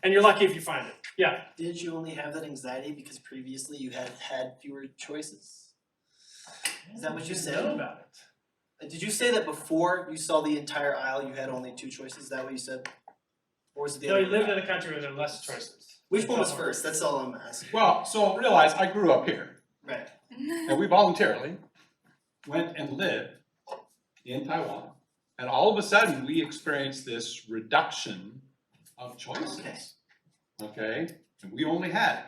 And you're lucky if you find it. Yeah. Did you only have that anxiety because previously you had had fewer choices? Is that what you said? Know about it. Did you say that before you saw the entire aisle, you had only 2 choices? Is that what you said? Or was it the No, other you way lived in around? a country where there are less choices. Which one was first? That's all I'm asking. Well, so realize I grew up here. Right. And we voluntarily went and lived in Taiwan. And all of a sudden, we experienced this reduction of choices. Okay? And we only had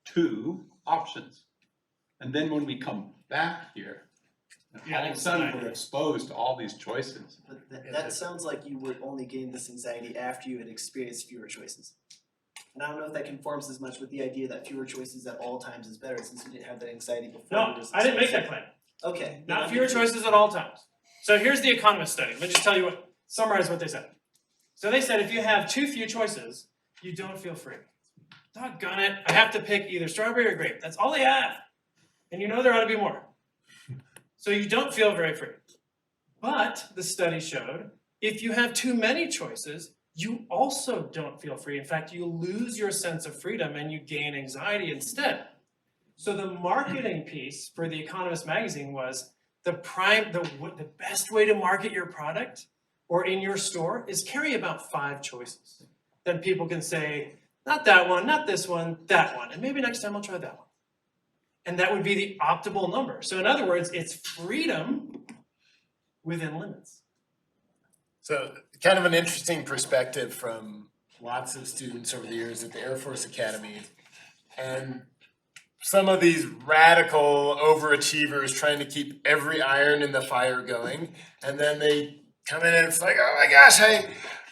2 options. And then when we come back here, and all of a sudden we're exposed to all these choices. But that sounds like you would only gain this anxiety after you had experienced fewer choices. And I don't know if that conforms as much with the idea that fewer choices at all times is better, since you didn't have that anxiety before. No, I didn't make that claim. Okay. Not fewer choices at all times. So here's the Economist study. Let me just tell you summarize what they said. So they said if you have too few choices, you don't feel free. Doggone it, I have to pick either strawberry or grape. That's all they have. And you know there ought to be more. So you don't feel very free. But the study showed if you have too many choices, you also don't feel free. In fact, you lose your sense of freedom and you gain anxiety instead. So the marketing piece for The Economist magazine was the best way to market your product or in your store is carry about 5 choices. Then people can say, not that one, not this one, that one, and maybe next time I'll try that one. And that would be the optimal number. So in other words, it's freedom within limits. So kind of an interesting perspective from lots of students over the years at the Air Force Academy. And some of these radical overachievers trying to keep every iron in the fire going. And then they come in and it's like, oh my gosh,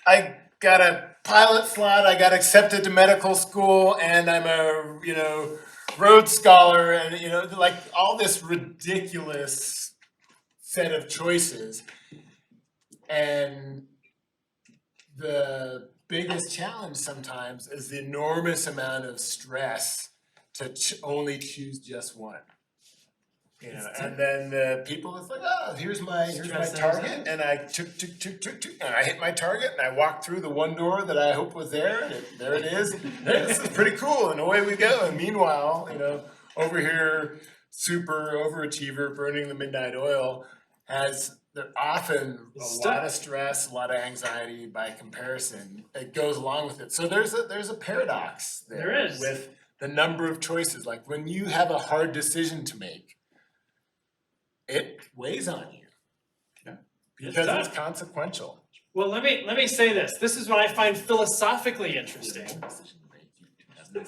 I got a pilot slot, I got accepted to medical school, and I'm a, Rhodes Scholar, and, like all this ridiculous set of choices. And the biggest challenge sometimes is the enormous amount of stress to only choose just one. And then the people, it's like, oh, here's my target, and I took, and I hit my target, and I walked through the one door that I hoped was there, and there it is. Hey, this is pretty cool, and away we go. And meanwhile, over here, super overachiever, burning the midnight oil, has often a lot of stress, a lot of anxiety by comparison. It goes along with it. So there's a paradox there is. With the number of choices. Like when you have a hard decision to make, it weighs on you. Yeah. Because it's consequential. Well, let me say this. This is what I find philosophically interesting.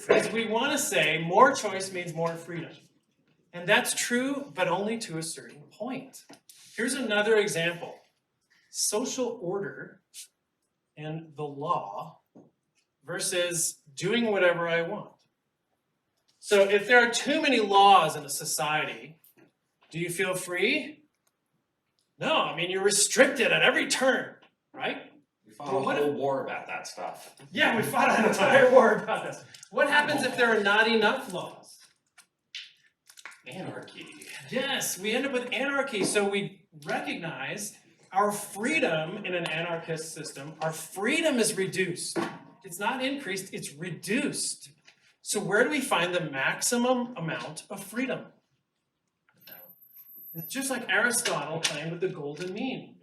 Is we want to say more choice means more freedom. And that's true, but only to a certain point. Here's another example. Social order and the law versus doing whatever I want. So if there are too many laws in a society, do you feel free? No, I mean, you're restricted at every turn, right? We fought a whole war about that stuff. Yeah, we fought an entire war about this. What happens if there are not enough laws? Anarchy. Yes, we end up with anarchy. So we recognize our freedom in an anarchist system, our freedom is reduced. It's not increased, it's reduced. So where do we find the maximum amount of freedom? It's just like Aristotle claimed with the golden mean.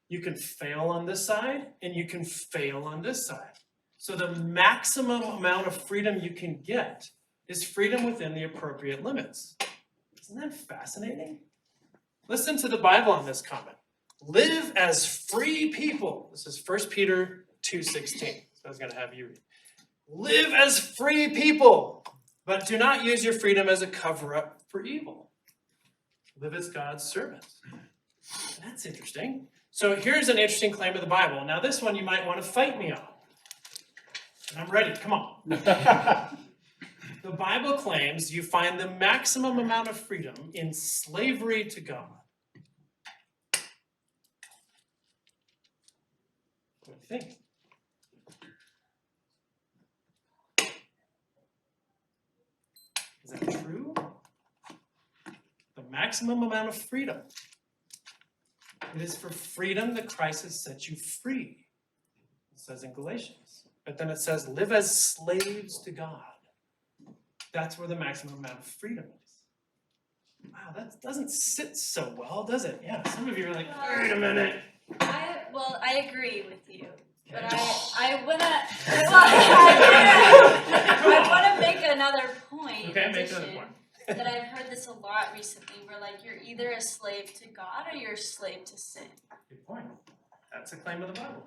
You can fail on this side and you can fail on this side. So the maximum amount of freedom you can get is freedom within the appropriate limits. Isn't that fascinating? Listen to the Bible on this comment. Live as free people. This is 1 Peter 2:16. So I was going to have you read. Live as free people, but do not use your freedom as a cover-up for evil. Live as God's servants. That's interesting. So here's an interesting claim of the Bible. Now this one you might want to fight me on. And I'm ready, come on. The Bible claims you find the maximum amount of freedom in slavery to God. What do you think? Is that true? The maximum amount of freedom. It is for freedom that Christ has set you free. It says in Galatians. But then it says, live as slaves to God. That's where the maximum amount of freedom is. Wow, that doesn't sit so well, does it? Yeah, some of you are like, wait a minute. I agree with you, but I wanna make another point. Okay, make another point. That I've heard this a lot recently, where like you're either a slave to God or you're a slave to sin. Good point. That's a claim of the Bible.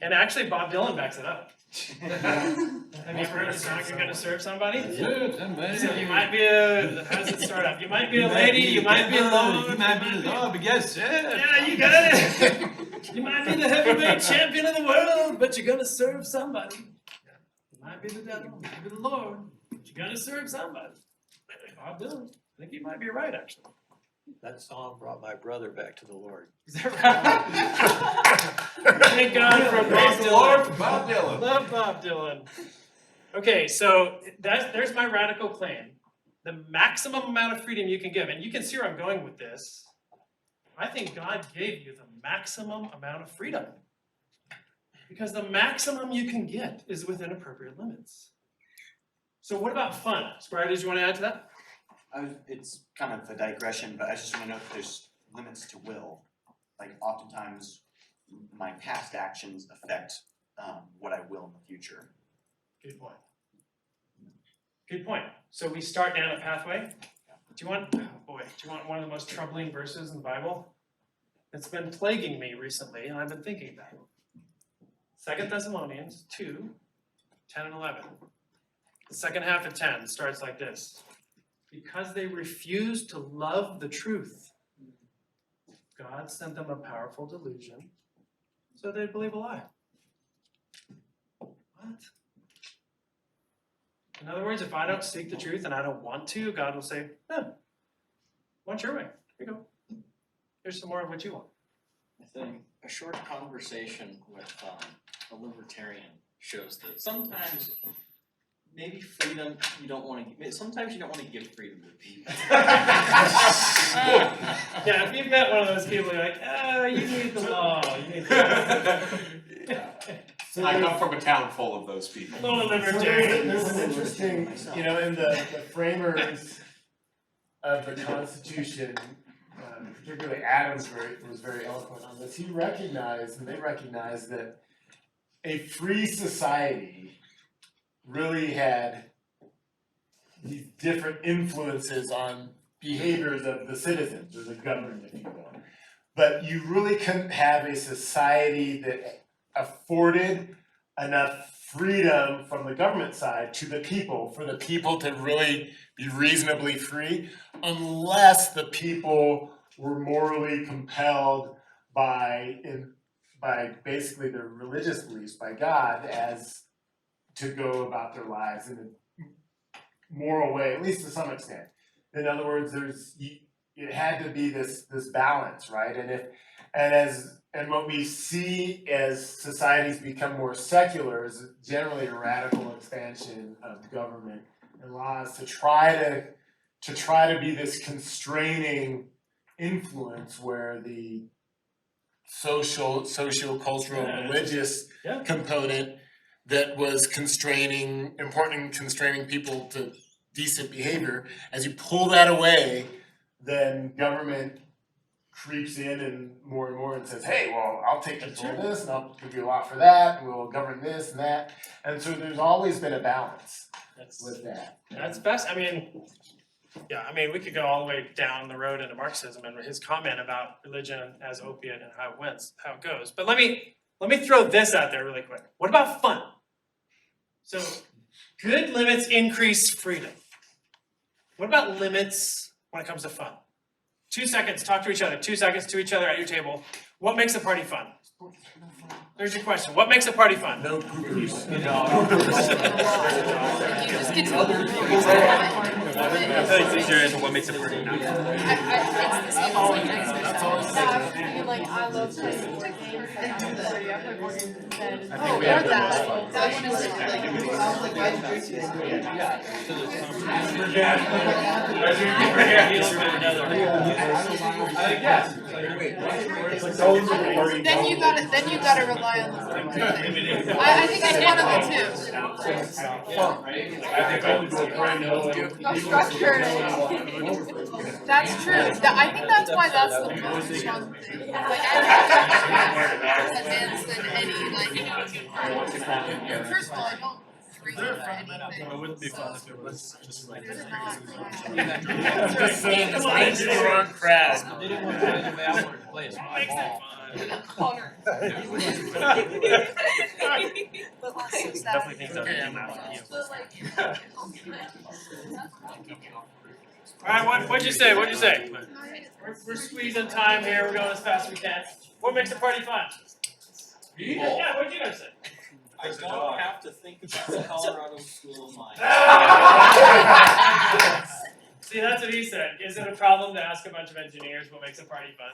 And actually, Bob Dylan backs it up. Have you heard the song, You're Gonna Serve Somebody? Yeah, somebody. So you might be a, how does it start up? You might be a lady, you might be alone. You might be the Lord, but yes, yeah. Yeah, you got it. You might be the heavyweight champion of the world, but you're gonna serve somebody. You might be the devil, you might be the Lord, but you're gonna serve somebody. Bob Dylan. I think you might be right, actually. That song brought my brother back to the Lord. Is that right? Thank God for Bob Dylan. Lord for Bob Dylan. Love Bob Dylan. Okay, so there's my radical claim. The maximum amount of freedom you can give, and you can see where I'm going with this. I think God gave you the maximum amount of freedom. Because the maximum you can get is within appropriate limits. So what about fun? Squire, did you want to add to that? It's kind of a digression, but I just want to note that there's limits to will. Like oftentimes, my past actions affect what I will in the future. Good point. Good point. So we start down a pathway. Do you want one of the most troubling verses in the Bible? It's been plaguing me recently, and I've been thinking about it. 2 Thessalonians 2, 10 and 11. The second half of 10 starts like this. Because they refused to love the truth, God sent them a powerful delusion so they'd believe a lie. What? In other words, if I don't seek the truth and I don't want to, God will say, want your way. Here you go. Here's some more of what you want. I think a short conversation with a libertarian shows that sometimes maybe freedom you don't want to give. Sometimes you don't want to give freedom to people. Yeah, if you've met one of those people, you're like, you need the law. You need the law. I come from a town full of those people. There's an interesting, in the framers of the Constitution, particularly Adams was very eloquent on this. They recognized that a free society really had these different influences on behaviors of the citizens or the government, if you will. But you really couldn't have a society that afforded enough freedom from the government side to the people, for the people to really be reasonably free, unless the people were morally compelled by basically their religious beliefs, by God, as to go about their lives in a moral way, at least to some extent. In other words, it had to be this balance, right? And what we see as societies become more secular is generally a radical expansion of government and laws to try to to try to be this constraining influence where the socio-cultural, religious component that was important in constraining people to decent behavior, as you pull that away, then government creeps in and more and says, hey, well, I'll take control of this and I'll give you a lot for that and we'll govern this and that. And so there's always been a balance with that. That's best. I mean, we could go all the way down the road into Marxism and his comment about religion as opiate and how it goes. But let me throw this out there really quick. What about fun? So good limits increase freedom. What about limits when it comes to fun? 2 seconds, talk to each other. 2 seconds to each other at your table. What makes a party fun? There's your question. What makes a party fun? No poopers. What makes a party not fun? Like I love playing the game at the party. I play board games instead. I think we have the most fun. That one is Then you gotta rely on the board game. I think it's one of the two. No structure. That's true. I think that's why that's the most fun thing. Like advance than any first of all, I don't drink or anything. It wouldn't be fun if it was just like. It's not. Just saying, it's like the wrong crowd. They didn't want to play the way I wanted to play, so I ball. Connor. Definitely think that would come out. Alright, what'd you say? What'd you say? We're squeezing time here, we're going as fast as we can. What makes a party fun? Yeah, what'd you guys say? I don't have to think about the Colorado School of Mines. See, that's what he said. Is it a problem to ask a bunch of engineers what makes a party fun?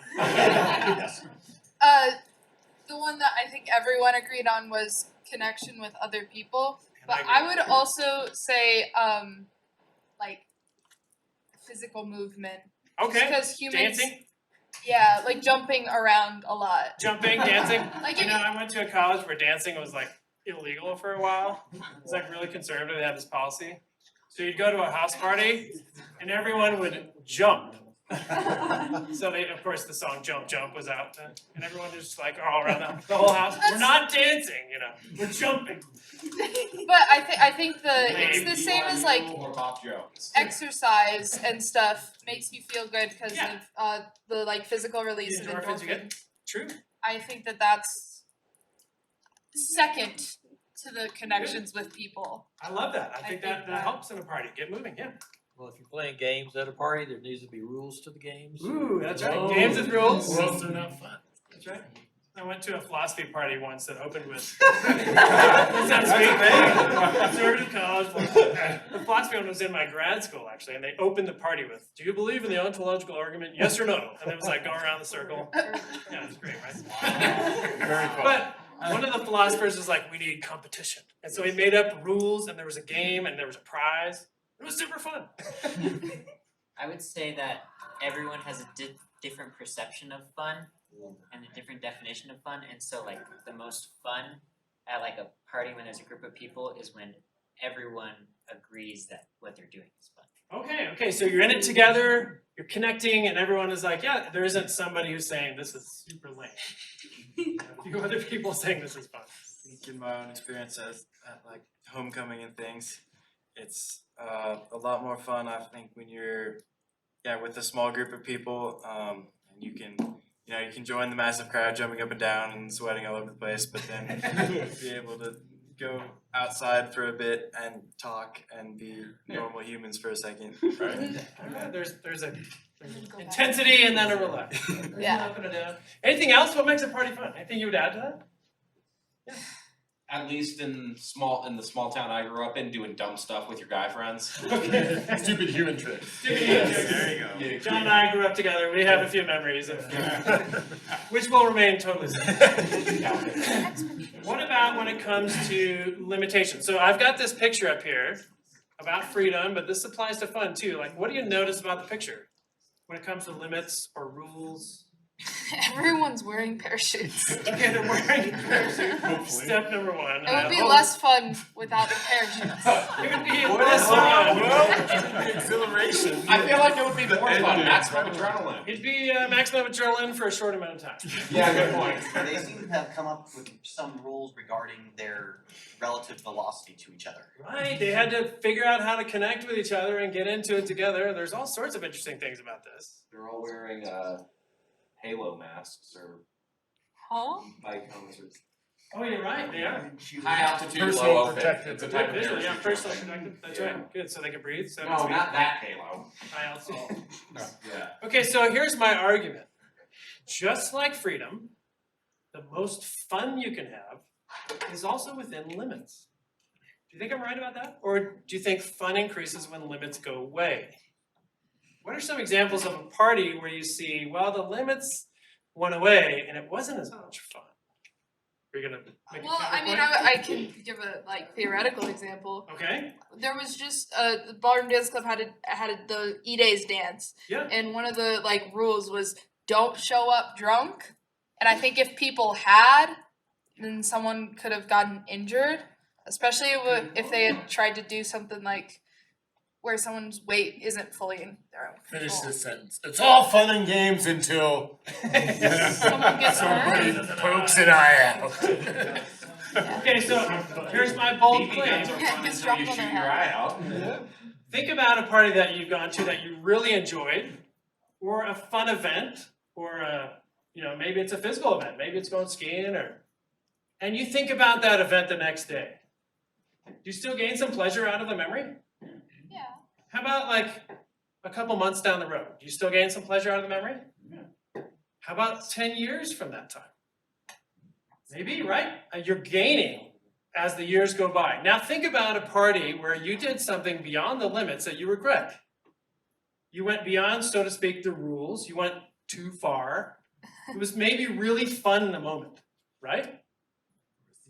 The one that I think everyone agreed on was connection with other people. But I would also say like physical movement. Okay. Because humans, dancing? yeah, like jumping around a lot. Jumping, dancing? Like you know, I went to a college where dancing was like illegal for a while. It's like really conservative, they had this policy. So you'd go to a house party and everyone would jump. So they, of course, the song "Jump Jump" was out, and everyone was just like all around the whole house. We're not dancing, you know, we're jumping. But I think it's the same as like exercise and stuff makes you feel good because of the like physical release of endorphins you get. endorphins. True. I think that's second to the connections with people. I love that. I think that helps in a party. Get moving, yeah. Well, if you're playing games at a party, there needs to be rules to the games. Ooh, that's right. Games with rules. Rules are not fun. That's right. I went to a philosophy party once that opened with. That sounds sweet, right? Conservative college. The philosophy one was in my grad school actually, and they opened the party with, "Do you believe in the ontological argument? Yes or no?" And it was like go around the circle. Yeah, it's great, right? Very cool. But one of the philosophers was like, "We need competition," and so he made up rules, and there was a game, and there was a prize. It was super fun. I would say that everyone has a different perception of fun and a different definition of fun, and so like the most fun at like a party when there's a group of people is when everyone agrees that what they're doing is fun. Okay, so you're in it together, you're connecting, and everyone is like, yeah, there isn't somebody who's saying this is super lame. A few other people saying this is fun. I think in my own experience at like homecoming and things, it's a lot more fun, I think, when you're with a small group of people, and you can join the massive crowd jumping up and down and sweating all over the place, but then be able to go outside for a bit and talk and be normal humans for a second. Right? There's a intensity and then a relax. Yeah. Up and a down. Anything else? What makes a party fun? Anything you would add to that? Yeah. At least in the small town I grew up in, doing dumb stuff with your guy friends. Stupid human tricks. There you go. John and I grew up together. We have a few memories of which will remain totally separate. What about when it comes to limitations? So I've got this picture up here about freedom, but this applies to fun too. Like, what do you notice about the picture when it comes to limits or rules? Everyone's wearing parachutes. Okay, they're wearing parachutes. Step number one. It would be less fun without the parachutes. It would be less fun. The exhilaration. I feel like it would be more fun, maximum adrenaline. It'd be maximum adrenaline for a short amount of time. Yeah, good point. They seem to have come up with some rules regarding their relative velocity to each other. Right, they had to figure out how to connect with each other and get into it together. There's all sorts of interesting things about this. They're all wearing halo masks or Huh? bike helmets or. Oh, you're right, they are. High altitude, Personal low open. protective. It's a type of Visually, yeah, parachute. personally protected, that's right, good, so they can breathe, so. No, not that halo. High altitude. Yeah. Okay, so here's my argument. Just like freedom, the most fun you can have is also within limits. Do you think I'm right about that? Or do you think fun increases when limits go away? What are some examples of a party where you see, well, the limits went away and it wasn't as much fun? Are you gonna make a Well, I mean, counterpoint? I can give a like theoretical example. Okay, There was just the Ballroom Dance Club had the E-Days dance, yeah. and one of the like rules was don't show up drunk. And I think if people had, then someone could have gotten injured, especially if they had tried to do something like where someone's weight isn't fully in their own Finish control. this sentence. It's all fun and games until Someone gets somebody hurt. pokes an eye out. Okay, so here's my bold claim. Just drop it on their head. Think about a party that you've gone to that you really enjoyed, or a fun event, or maybe it's a physical event, maybe it's going skiing, and you think about that event the next day. Do you still gain some pleasure out of the memory? Yeah. How about like a couple months down the road? Do you still gain some pleasure out of the memory? Yeah. How about 10 years from that time? Maybe, right? You're gaining as the years go by. Now think about a party where you did something beyond the limits that you regret. You went beyond, so to speak, the rules. You went too far. It was maybe really fun in the moment, right?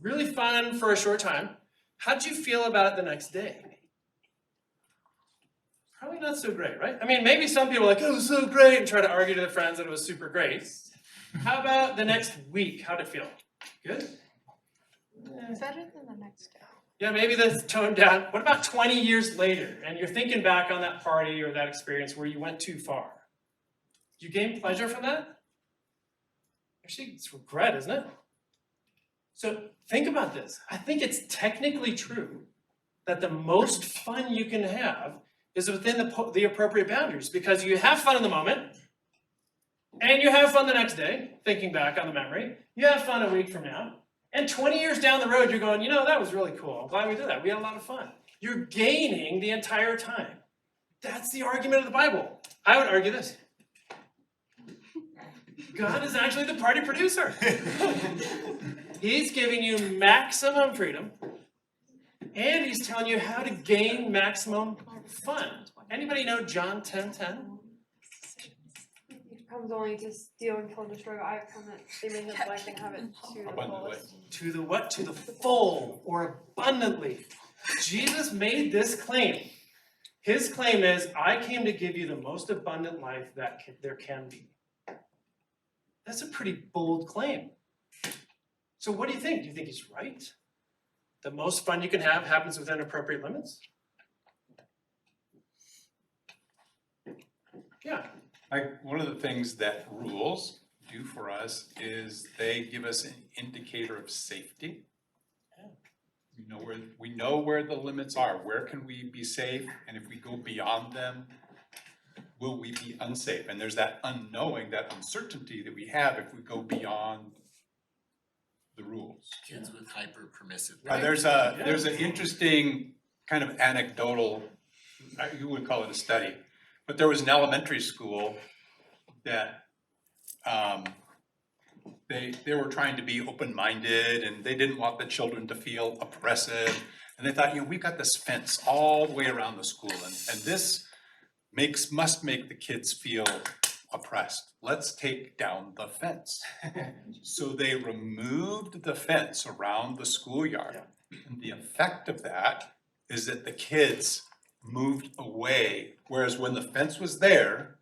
Really fun for a short time. How'd you feel about it the next day? Probably not so great, right? I mean, maybe some people are like, oh, it was so great, and try to argue to their friends that it was super great. How about the next week? How'd it feel? Good? Better than the next day. Yeah, maybe that's toned down. What about 20 years later, and you're thinking back on that party or that experience where you went too far? Do you gain pleasure from that? Actually, it's regret, isn't it? So think about this. I think it's technically true that the most fun you can have is within the appropriate boundaries, because you have fun in the moment, and you have fun the next day, thinking back on the memory. You have fun a week from now, and 20 years down the road, you're going, that was really cool. I'm glad we did that. We had a lot of fun. You're gaining the entire time. That's the argument of the Bible. I would argue this. God is actually the party producer. He's giving you maximum freedom, and he's telling you how to gain maximum fun. Anybody know John 10:10? It comes only to steal and kill and destroy. I have come that they may have life and have it to the fullest. To the what? To the full or abundantly. Jesus made this claim. His claim is, I came to give you the most abundant life that there can be. That's a pretty bold claim. So what do you think? Do you think he's right? The most fun you can have happens within appropriate limits? Yeah. One of the things that rules do for us is they give us an indicator of safety. We know where the limits are. Where can we be safe? And if we go beyond them, will we be unsafe? And there's that unknowing, that uncertainty that we have if we go beyond the rules. Kids with hyper permissive. There's an interesting kind of anecdotal, you would call it a study, but there was an elementary school that they were trying to be open-minded, and they didn't want the children to feel oppressive. And they thought, we've got this fence all the way around the school, and this must make the kids feel oppressed. Let's take down the fence. So they removed the fence around the schoolyard. And the effect of that is that the kids moved away, whereas when the fence was there,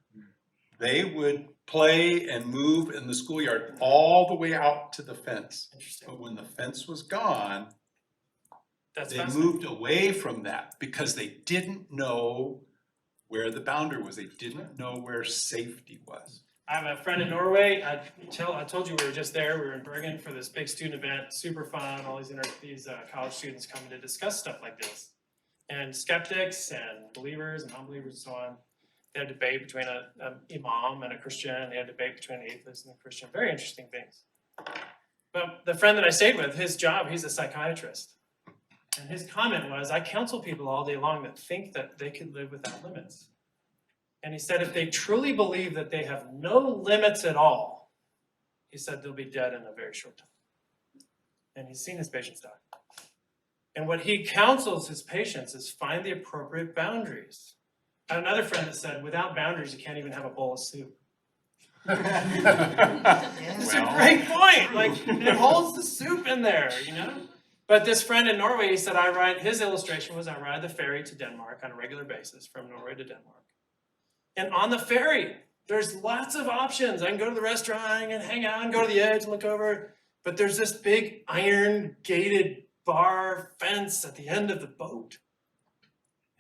they would play and move in the schoolyard all the way out to the fence. Interesting. But when the fence was gone, That's they fascinating. moved away from that because they didn't know where the boundary was. They didn't know where safety was. I have a friend in Norway. I told you we were just there. We were in Bergen for this big student event, super fun. All these college students coming to discuss stuff like this, and skeptics and believers and unbelievers and so on. They had a debate between an imam and a Christian. They had a debate between an atheist and a Christian. Very interesting things. But the friend that I stayed with, his job, he's a psychiatrist, and his comment was, "I counsel people all day long that think that they could live without limits." And he said if they truly believe that they have no limits at all, he said they'll be dead in a very short time. And he's seen his patients die. And what he counsels his patients is find the appropriate boundaries. I had another friend that said without boundaries, you can't even have a bowl of soup. It's a great point. Like, it holds the soup in there, you know? But this friend in Norway, he said, his illustration was I ride the ferry to Denmark on a regular basis from Norway to Denmark. And on the ferry, there's lots of options. I can go to the restaurant, I can hang out and go to the edge and look over. But there's this big iron gated bar fence at the end of the boat.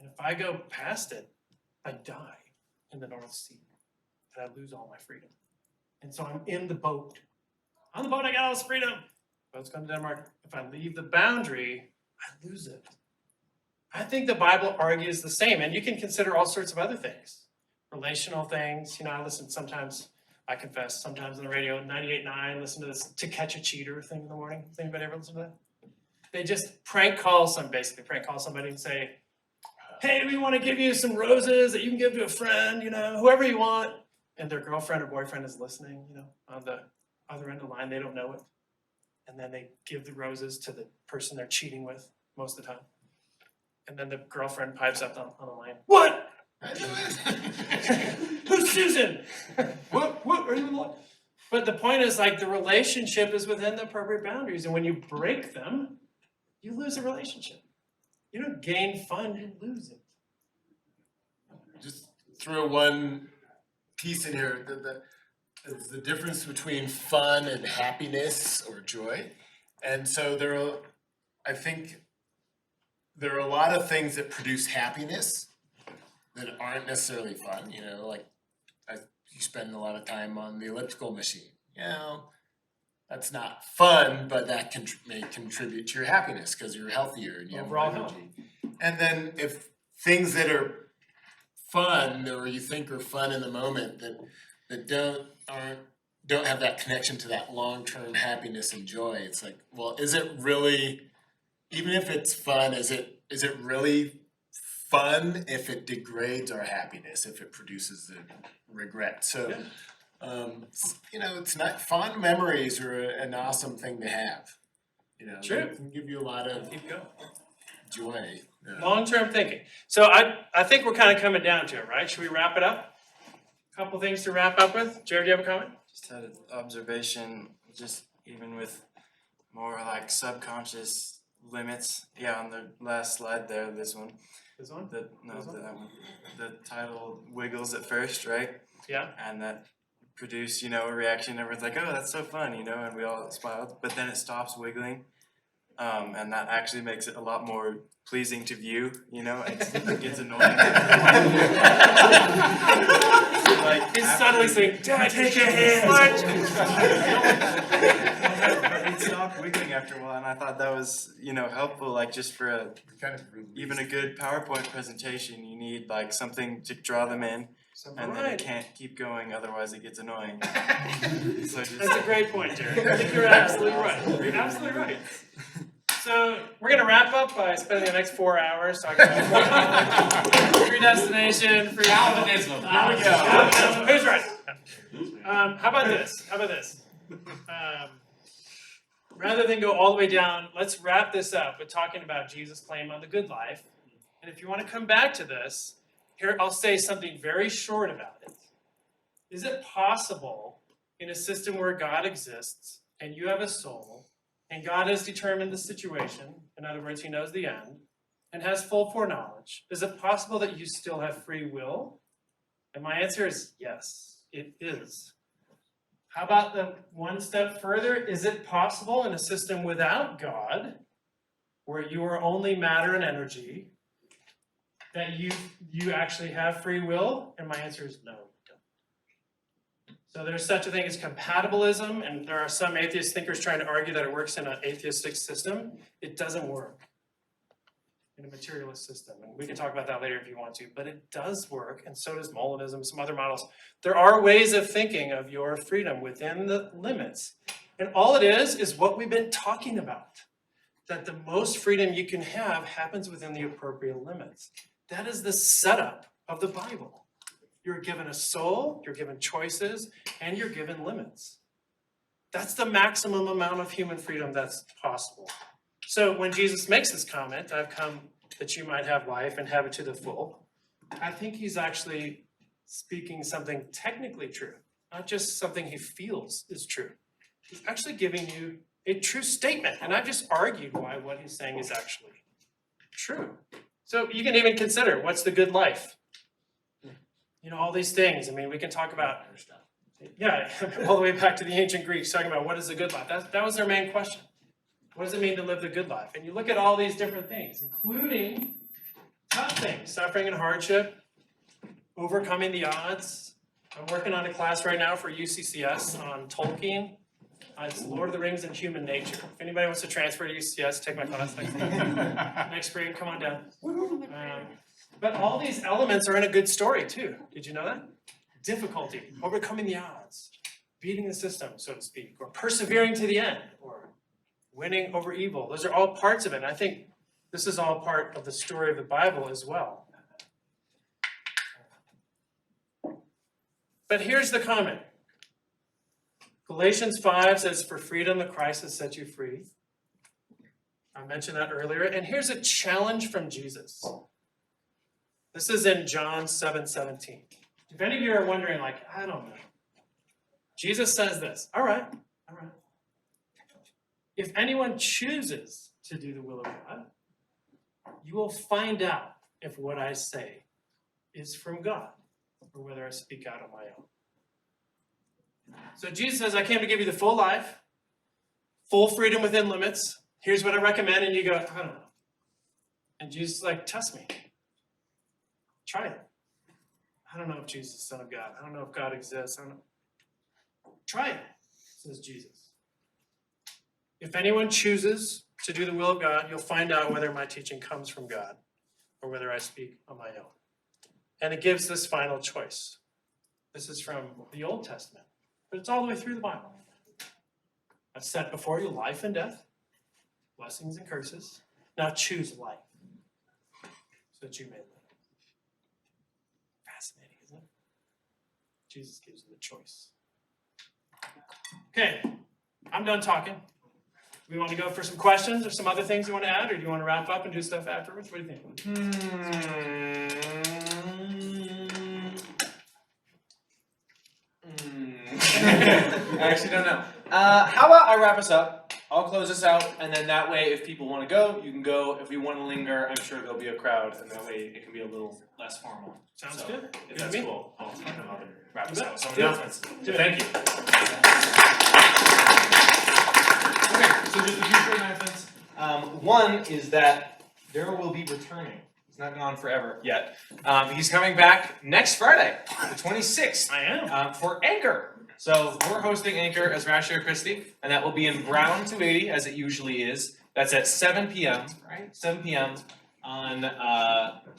And if I go past it, I die in the North Sea. And I lose all my freedom. And so I'm in the boat. On the boat, I got all this freedom. Boat's going to Denmark. If I leave the boundary, I lose it. I think the Bible argues the same. And you can consider all sorts of other things. Relational things. You know, I listen sometimes, I confess, sometimes on the radio, 98.9, listen to this To Catch a Cheater thing in the morning. Has anybody ever listen to that? They just prank call somebody and say, hey, we want to give you some roses that you can give to a friend, you know, whoever you want. And their girlfriend or boyfriend is listening, you know, on the other end of the line, they don't know it. And then they give the roses to the person they're cheating with most of the time. And then the girlfriend pipes up on the line, what? Who's Susan? What are you like? But the point is, like, the relationship is within the appropriate boundaries. And when you break them, you lose a relationship. You don't gain fun, you lose it. Just throw one piece in here. The difference between fun and happiness or joy. And so I think there are a lot of things that produce happiness that aren't necessarily fun, you know, like you spend a lot of time on the elliptical machine, you know, that's not fun, but that may contribute to your happiness because you're healthier and you have more energy. And then if things that are fun or you think are fun in the moment that don't have that connection to that long-term happiness and joy, it's like, well, is it really, even if it's fun, is it really fun if it degrades our happiness, if it produces the regret? So, you know, it's not, fond memories are an awesome thing to have. You know, True. It can give you a lot of joy. Long-term thinking. So I think we're kind of coming down to it, right? Should we wrap it up? Couple things to wrap up with. Jared, do you have a comment? Just had an observation, just even with more like subconscious limits. Yeah, on the last slide there, this one. This one? That one. The title wiggles at first, right? Yeah. And that produced, you know, a reaction. Everyone's like, oh, that's so fun, you know, and we all smiled. But then it stops wiggling. And that actually makes it a lot more pleasing to view, you know, it gets annoying. Like, he's suddenly saying, Dad, take your hand. It stopped wiggling after a while, and I thought that was, you know, helpful, like just for even a good PowerPoint presentation, you need like something to draw them in. And then it can't keep going, otherwise it gets annoying. So That's a great point, Jared. I think you're absolutely right. You're absolutely right. So we're going to wrap up by spending the next 4 hours talking about predestination, free will. Calvinism. There we go. Who's right? How about this? Rather than go all the way down, let's wrap this up with talking about Jesus' claim on the good life. And if you want to come back to this, here I'll say something very short about it. Is it possible in a system where God exists and you have a soul and God has determined the situation, in other words, he knows the end, and has full foreknowledge, is it possible that you still have free will? And my answer is yes, it is. How about the one step further? Is it possible in a system without God, where you are only matter and energy, that you actually have free will? And my answer is no, you don't. So there's such a thing as compatibilism, and there are some atheist thinkers trying to argue that it works in an atheistic system. It doesn't work in a materialist system, and we can talk about that later if you want to, but it does work, and so does Molinism, some other models. There are ways of thinking of your freedom within the limits, and all it is what we've been talking about, that the most freedom you can have happens within the appropriate limits. That is the setup of the Bible. You're given a soul, you're given choices, and you're given limits. That's the maximum amount of human freedom that's possible. So when Jesus makes this comment, I've come that you might have life and have it to the full, I think he's actually speaking something technically true, not just something he feels is true. He's actually giving you a true statement, and I've just argued why what he's saying is actually true. So you can even consider, what's the good life? You know, all these things. I mean, we can talk about, yeah, all the way back to the ancient Greeks, talking about what is the good life. That was their main question. What does it mean to live the good life? And you look at all these different things, including tough things, suffering and hardship, overcoming the odds. I'm working on a class right now for UCCS on Tolkien. It's Lord of the Rings and Human Nature. If anybody wants to transfer to UCCS, take my class next spring, come on down. But all these elements are in a good story too. Did you know that? Difficulty, overcoming the odds, beating the system, so to speak, or persevering to the end, or winning over evil. Those are all parts of it. And I think this is all part of the story of the Bible as well. But here's the comment. Galatians 5 says, for freedom, the Christ has set you free. I mentioned that earlier. And here's a challenge from Jesus. This is in John 7:17. If any of you are wondering, like, I don't know. Jesus says this. All right. If anyone chooses to do the will of God, you will find out if what I say is from God or whether I speak out on my own. So Jesus says, I came to give you the full life, full freedom within limits. Here's what I recommend. And you go, I don't know. And Jesus is like, test me. Try it. I don't know if Jesus is the Son of God. I don't know if God exists. I don't know. Try it, says Jesus. If anyone chooses to do the will of God, you'll find out whether my teaching comes from God or whether I speak on my own. And it gives this final choice. This is from the Old Testament, but it's all the way through the Bible. I've set before you life and death, blessings and curses. Now choose life so that you may live. Fascinating, isn't it? Jesus gives you the choice. Okay, I'm done talking. We want to go for some questions or some other things you want to add, or do you want to wrap up and do stuff afterwards? What do you think? I actually don't know. How about I wrap us up? I'll close this out, and then that way, if people want to go, you can go. If we want to linger, I'm sure there'll be a crowd, and that way it can be a little less formal. Sounds So, good. If that's cool, I'll wrap us You out bet. with some Do it. announcements. Do it. Thank you. Okay, so just a few short announcements. One is that Daryl will be returning. He's not gone forever yet. He's coming back next Friday, the 26th. I am. For Anchor. So we're hosting Anchor as Ratio Christie, and that will be in Brown 280, as it usually is. That's at 7 p.m., right? 7 p.m. on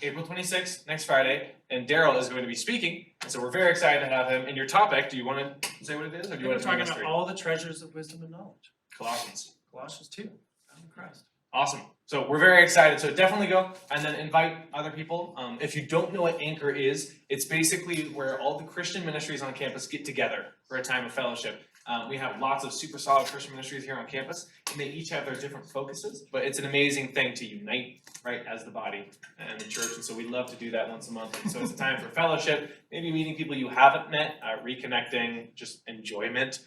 April 26th, next Friday. And Daryl is going to be speaking, and so we're very excited to have him. And your topic, do you want to say what it is, or do you We're want to talking about all the treasures of wisdom and knowledge. Colossians. Colossians 2, found in Christ. Awesome. So we're very excited. So definitely go and then invite other people. If you don't know what Anchor is, it's basically where all the Christian ministries on campus get together for a time of fellowship. We have lots of super solid Christian ministries here on campus, and they each have their different focuses, but it's an amazing thing to unite, right, as the body and the church. And so we love to do that once a month. And so it's a time for fellowship, maybe meeting people you haven't met, reconnecting, just enjoyment.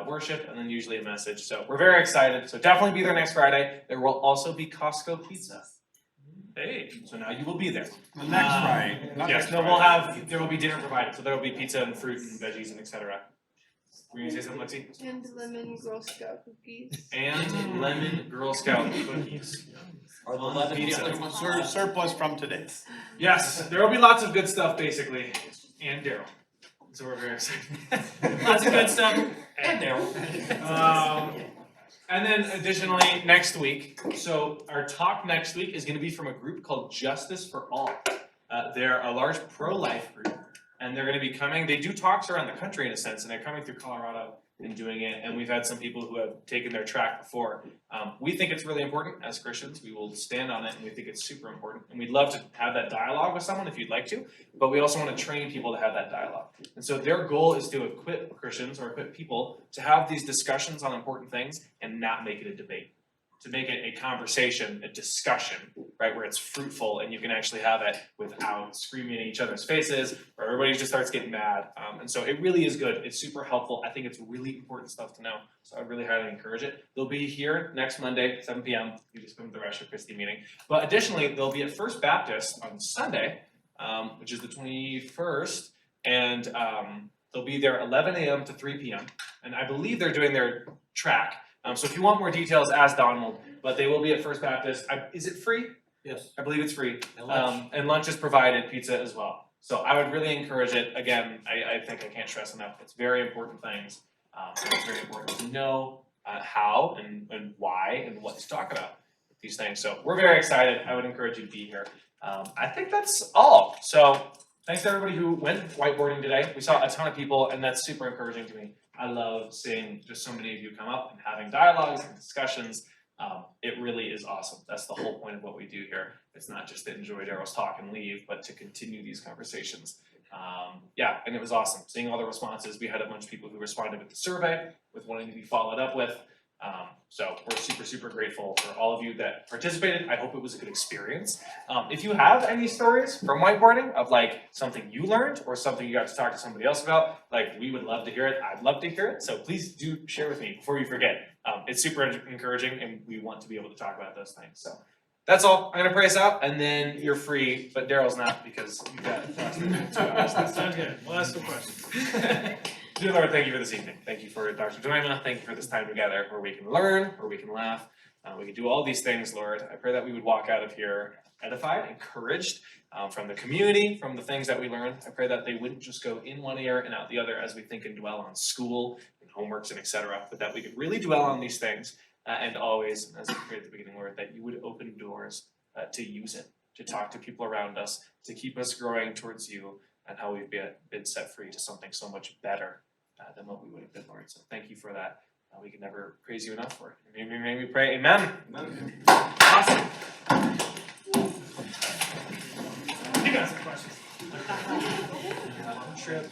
Worship, and then usually a message. So we're very excited. So definitely be there next Friday. There will also be Costco pizza. Hey. So now you will be there. The next Friday, not Yes, next no, we'll Friday. have, there will be dinner provided, so there will be pizza and fruit and veggies and et cetera. Were you gonna say something, Lexi? And lemon Girl Scout cookies. And lemon Girl Scout cookies. Are the On lemon pizza. Surplus from today. Yes, there will be lots of good stuff basically, and Daryl. So we're very excited. Lots of good stuff and Daryl. And then additionally, next week, so our talk next week is gonna be from a group called Justice for All. They're a large pro-life group, and they're gonna be coming, they do talks around the country in a sense, and they're coming through Colorado and doing it, and we've had some people who have taken their track before. We think it's really important as Christians, we will stand on it, and we think it's super important, and we'd love to have that dialogue with someone if you'd like to, but we also wanna train people to have that dialogue. And so their goal is to equip Christians or equip people to have these discussions on important things and not make it a debate. To make it a conversation, a discussion, right, where it's fruitful and you can actually have it without screaming in each other's faces, or everybody just starts getting mad. And so it really is good. It's super helpful. I think it's really important stuff to know. So I really highly encourage it. They'll be here next Monday, 7 p.m. You just come to the Rasher Christie meeting. But additionally, they'll be at First Baptist on Sunday, which is the 21st, and they'll be there 11 a.m. to 3 p.m. And I believe they're doing their track. So if you want more details, ask Donald, but they will be at First Baptist. Is it free? Yes. I believe it's free. And lunch. And lunch is provided, pizza as well. So I would really encourage it. Again, I think I can't stress enough. It's very important things. And it's very important to know how and why and what to talk about with these things. So we're very excited. I would encourage you to be here. I think that's all. So thanks to everybody who went whiteboarding today. We saw a ton of people, and that's super encouraging to me. I love seeing just so many of you come up and having dialogues and discussions. It really is awesome. That's the whole point of what we do here. It's not just to enjoy Daryl's talk and leave, but to continue these conversations. Yeah, and it was awesome seeing all the responses. We had a bunch of people who responded with the survey, with wanting to be followed up with. So we're super, super grateful for all of you that participated. I hope it was a good experience. If you have any stories from whiteboarding of like something you learned or something you got to talk to somebody else about, like we would love to hear it. I'd love to hear it. So please do share with me before you forget. It's super encouraging and we want to be able to talk about those things. So that's all. I'm gonna pray us out and then you're free, but Daryl's not because you got 2 hours. Sounds good. We'll ask some questions. Dear Lord, thank you for this evening. Thank you for Dr. Jemima. Thank you for this time together where we can learn, where we can laugh. We can do all these things, Lord. I pray that we would walk out of here edified, encouraged from the community, from the things that we learned. I pray that they wouldn't just go in one ear and out the other as we think and dwell on school and homeworks and etc., but that we could really dwell on these things and always, as I prayed at the beginning, Lord, that you would open doors to use it, to talk to people around us, to keep us growing towards you and how we've been set free to something so much better than what we would have been, Lord. So thank you for that. We can never praise you enough for it. May we pray, amen. Awesome. You got some questions. Trip.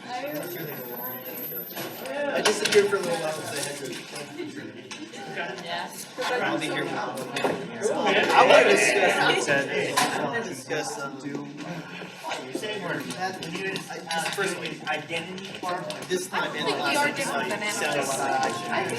I disappeared for a little while because I had to. Yeah. I'll be here. I want to discuss Doom. First identity part. This time, I think we are different than animals.